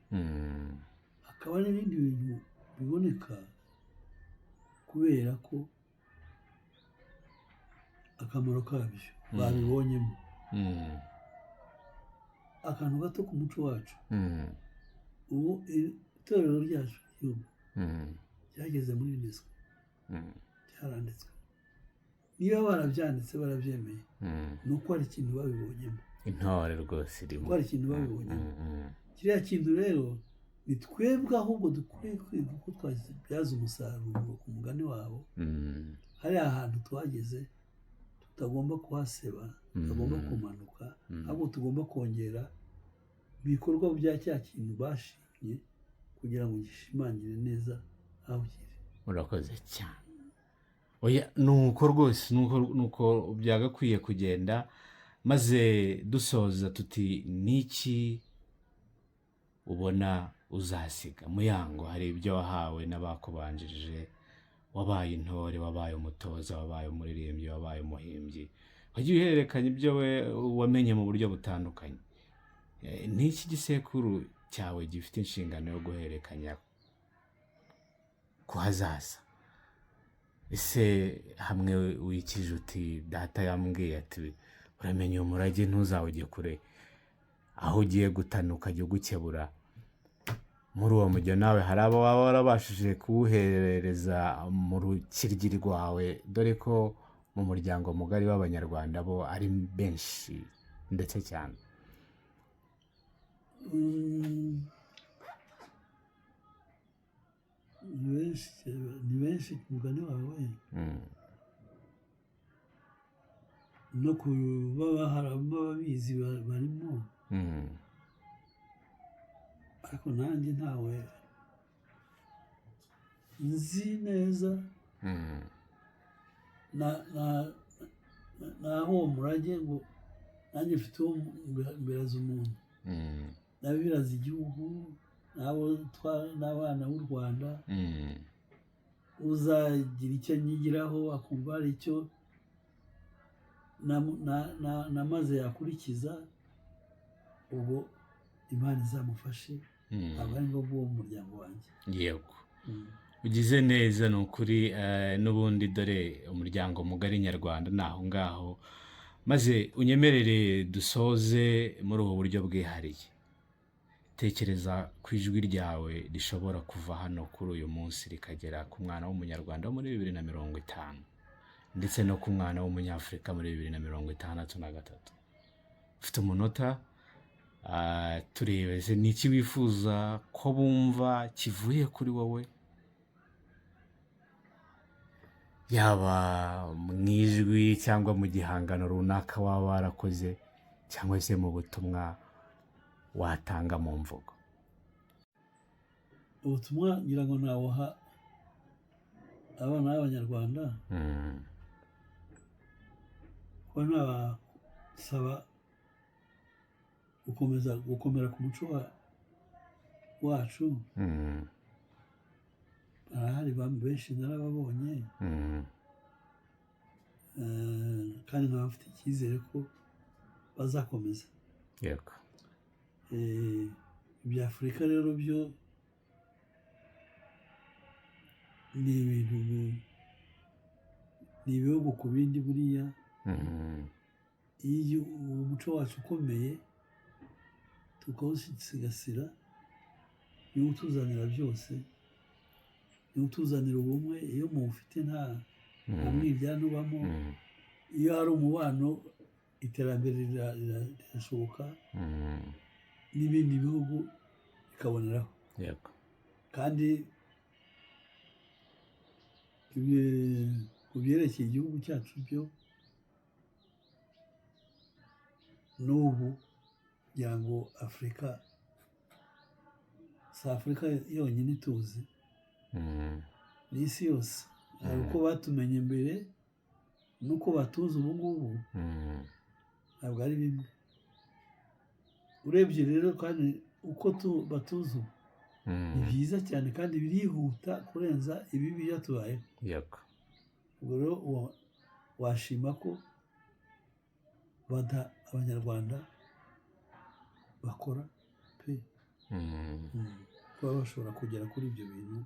Hakaba n'ibindi bintu biboneka kubera ko akamaro kabyo babibonyemo. akantu gato ku muco wacu. Ubu itorero ryacu ry'igihugu ryageze muri UNESCO, cyaranditswe. Niba barabyanditse barabyemeye, ni uko hari ikintu babibonyemo. Intore rwose irimo. Kuko hari ikintu babibonyemo. Kiriya kintu rero ni twebwe ahubwo dukwiye kwiga uko twabyaza umusaruro ku mugani wabo. Hariya ahantu twageze tutagomba kuhaseba, tutagomba kumanuka, ahubwo tugomba kongera ibikorwa bya cya kintu bashimye kugira ngo gishimangire neza aho kiri. Urakoze cyane. Oya, nuko rwose nuko byagakwiye kugenda. Maze dusoza tuti niki ubona uzasiga Muyango? Hari ibyo wahawe n'abakubanjirije, wabaye intore, wabaye umutoza, wabaye umuririmbyi, wabaye umuhimbyi, wagiye uhererekanya ibyo wamenye mu buryo butandukanye. Niki gisekuru cyawe gifite inshingano yo guhererekanya ku hazaza? Ese hamwe wikije uti data yambwiye ati uramenye umurage ntuzawujye kure, aho ugiye gutanuka jya ugukebura, muri uwo mujyo nawe hari abo waba warabashije kuwuherereza mu rukiryi rwawe, dore ko mu muryango mugari w'Abanyarwanda bo ari benshi ndetse cyane. Ni benshi ku mugani wawe. No kuba harimo ababizi barimo, ariko nanjye ntawe nzi neza naho uwo murage ngo nanjye mfite uwo mberaza umuntu, nabiraza igihugu, n'abana b'u Rwanda. Uzagira icyo anyigiraho akumva hari icyo namaze yakurikiza, ubwo Imana izamufashe, aba ari bwo bw'uwo muryango wanjye. Yego, ugize neza. Ni ukuri. N'ubundi dore umuryango mugari nyarwanda ni aho ngaho. Maze unyemerere dusoze muri ubu buryo bwihariye. Tekereza ku ijwi ryawe rishobora kuva hano kuri uyu munsi rikagera ku mwana w'umunyarwanda wo muri 2050, ndetse no ku mwana w'umunyafurika muri 2063. Ufite umunota, turebeze niki wifuza ko bumva kivuye kuri wowe, yaba mu ijwi cyangwa mu gihangano runaka waba warakoze, cyangwa se mu butumwa watanga mu mvugo. Ubutumwa ngira ngo nawuha abana b'Abanyarwanda, kuba nabasaba gukomera ku muco wacu. Barahari benshi narababonye, kandi nkaba mfite icyizere ko bazakomeza. Yego. Ibya Afurika rero byo ni ibintu, ni ibihugu ku bindi buriya. Iyo umuco wacu ukomeye tukawusigasira, niwo utuzanira byose, niwo utuzanira ubumwe. Iyo muwufite nta mwiryane ubamo. Iyo hari umubano, iterambere rirashoboka, n'ibindi bihugu bikaboneraho. Yego. Kandi ku byerekeye igihugu cyacu byo, n'ubu kugira ngo Afurika, si Afurika yonyine tuzi, n'isi yose. Hari uko batumenye mbere n'uko batuzi ubu ngubu, ntabwo ari bimwe. Urebye rero kandi uko batuzi ubu, ni byiza cyane kandi birihuta kurenza ibibi byatubayeho. Yego. Ubwo rero washima ko Abanyarwanda bakora pe, kuba bashobora kugera kuri ibyo bintu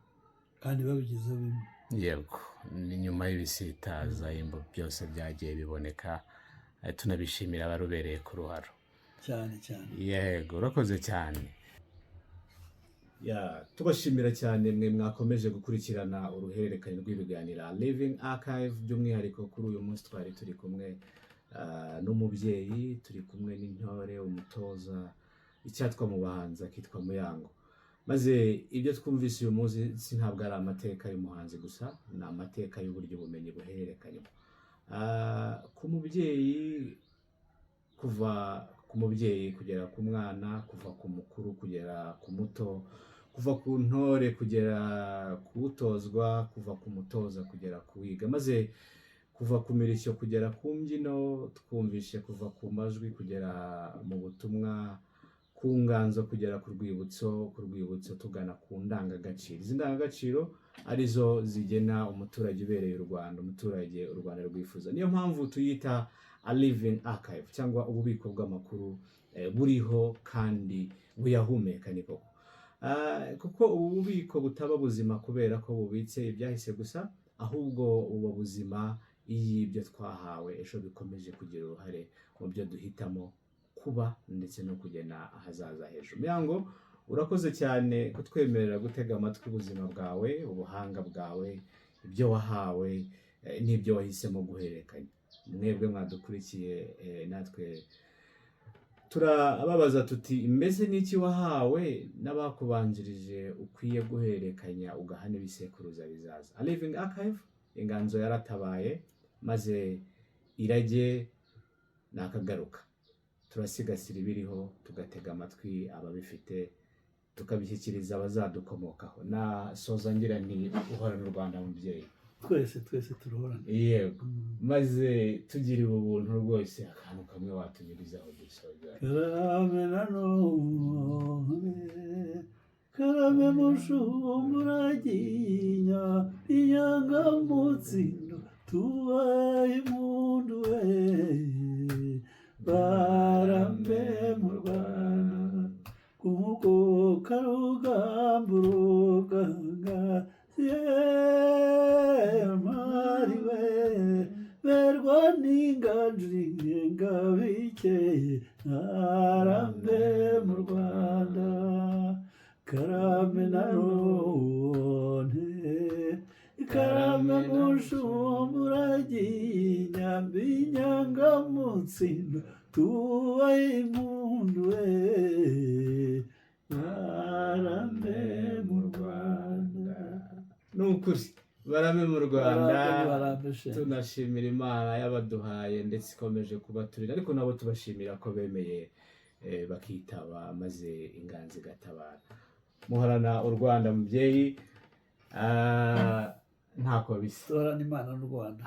kandi babigezeho bimwe. Yego. Ni nyuma y'ibisitaza byose byagiye biboneka, tunabishimira abarubereye ku ruharo. cyane cyane. Yego, urakoze cyane. Tubashimira cyane mwe mwakomeje gukurikirana uruhererekane rw'ibiganiro Living Archive, by'umwihariko kuri uyu munsi twari turi kumwe n'umubyeyi, turi kumwe n'intore, umutoza, icyatwa mu bahanzi akitwa Muyango. Maze ibyo twumvise uyu munsi ntabwo ari amateka y'umuhanzi gusa, ni amateka y'uburyo ubumenyi buhererekanywa ku mubyeyi, kuva ku mubyeyi kugera ku mwana, kuva ku mukuru kugera ku muto, kuva ku ntore kugera ku utozwa, kuva ku mutoza kugera ku wiga, maze kuva ku mirishyo kugera ku mbyino, twumvishe kuva ku majwi kugera mu butumwa, ku nganzo kugera ku rwibutso tugana ku ndangagaciro. Izi ndangagaciro arizo zigena umuturage ubereye u Rwanda, umuturage u Rwanda rwifuza. Niyo mpamvu tuyita a living archive, cyangwa ububiko bw'amakuru buriho kandi buyahumeka. Ni koko kuko ubu bubiko butaba buzima kubera ko bubitse ibyahise gusa, ahubwo ubu buzima iyo ibyo twahawe ejo bikomeje kugira uruhare mu byo duhitamo kuba ndetse no kugena ahazaza hejuru. Muyango, urakoze cyane kutwemerera gutega amatwi ubuzima bwawe, ubuhanga bwawe, ibyo wahawe n'ibyo wahisemo guhererekanya. Mwebwe mwadukurikiye, natwe turababaza tuti mbese n'iki wahawe n'abakubanjirije ukwiye guhererekanya ugaha n'ibisekuruza bizaza. A Living Archive, inganzo yaratabaye maze irage nakagaruka. Turasigasira ibiriho, tugatega amatwi ababifite, tukabishyikiriza abazadukomokaho. Na soza ngira nti uhorana u Rwanda mubyeyi. Twese turuhorana. Yego, maze tugiriwe ubuntu rwose, akantu kamwe watunyurizaho dusoza. Karame nanone, karame mushumuraginya, inyangamutsindo, tubaye impundu we, barambe mu Rwanda, kuko karugamba uruganga, mari we, berwa n'inganji ngabikeye, narambe mu Rwanda. Karame nanone, karame mushumuraginya, inyangamutsindo, tubaye impundu we, barambe mu Rwanda. Nukuri barame mu Rwanda. Tunashimira Imana yabaduhaye ndetse ikomeje kubaturira, ariko nabo tubashimira ko bemeye bakitaba maze inganzi gatabara. Muhorana u Rwanda mubyeyi, ntako bisa. Duhorana Imana n'u Rwanda.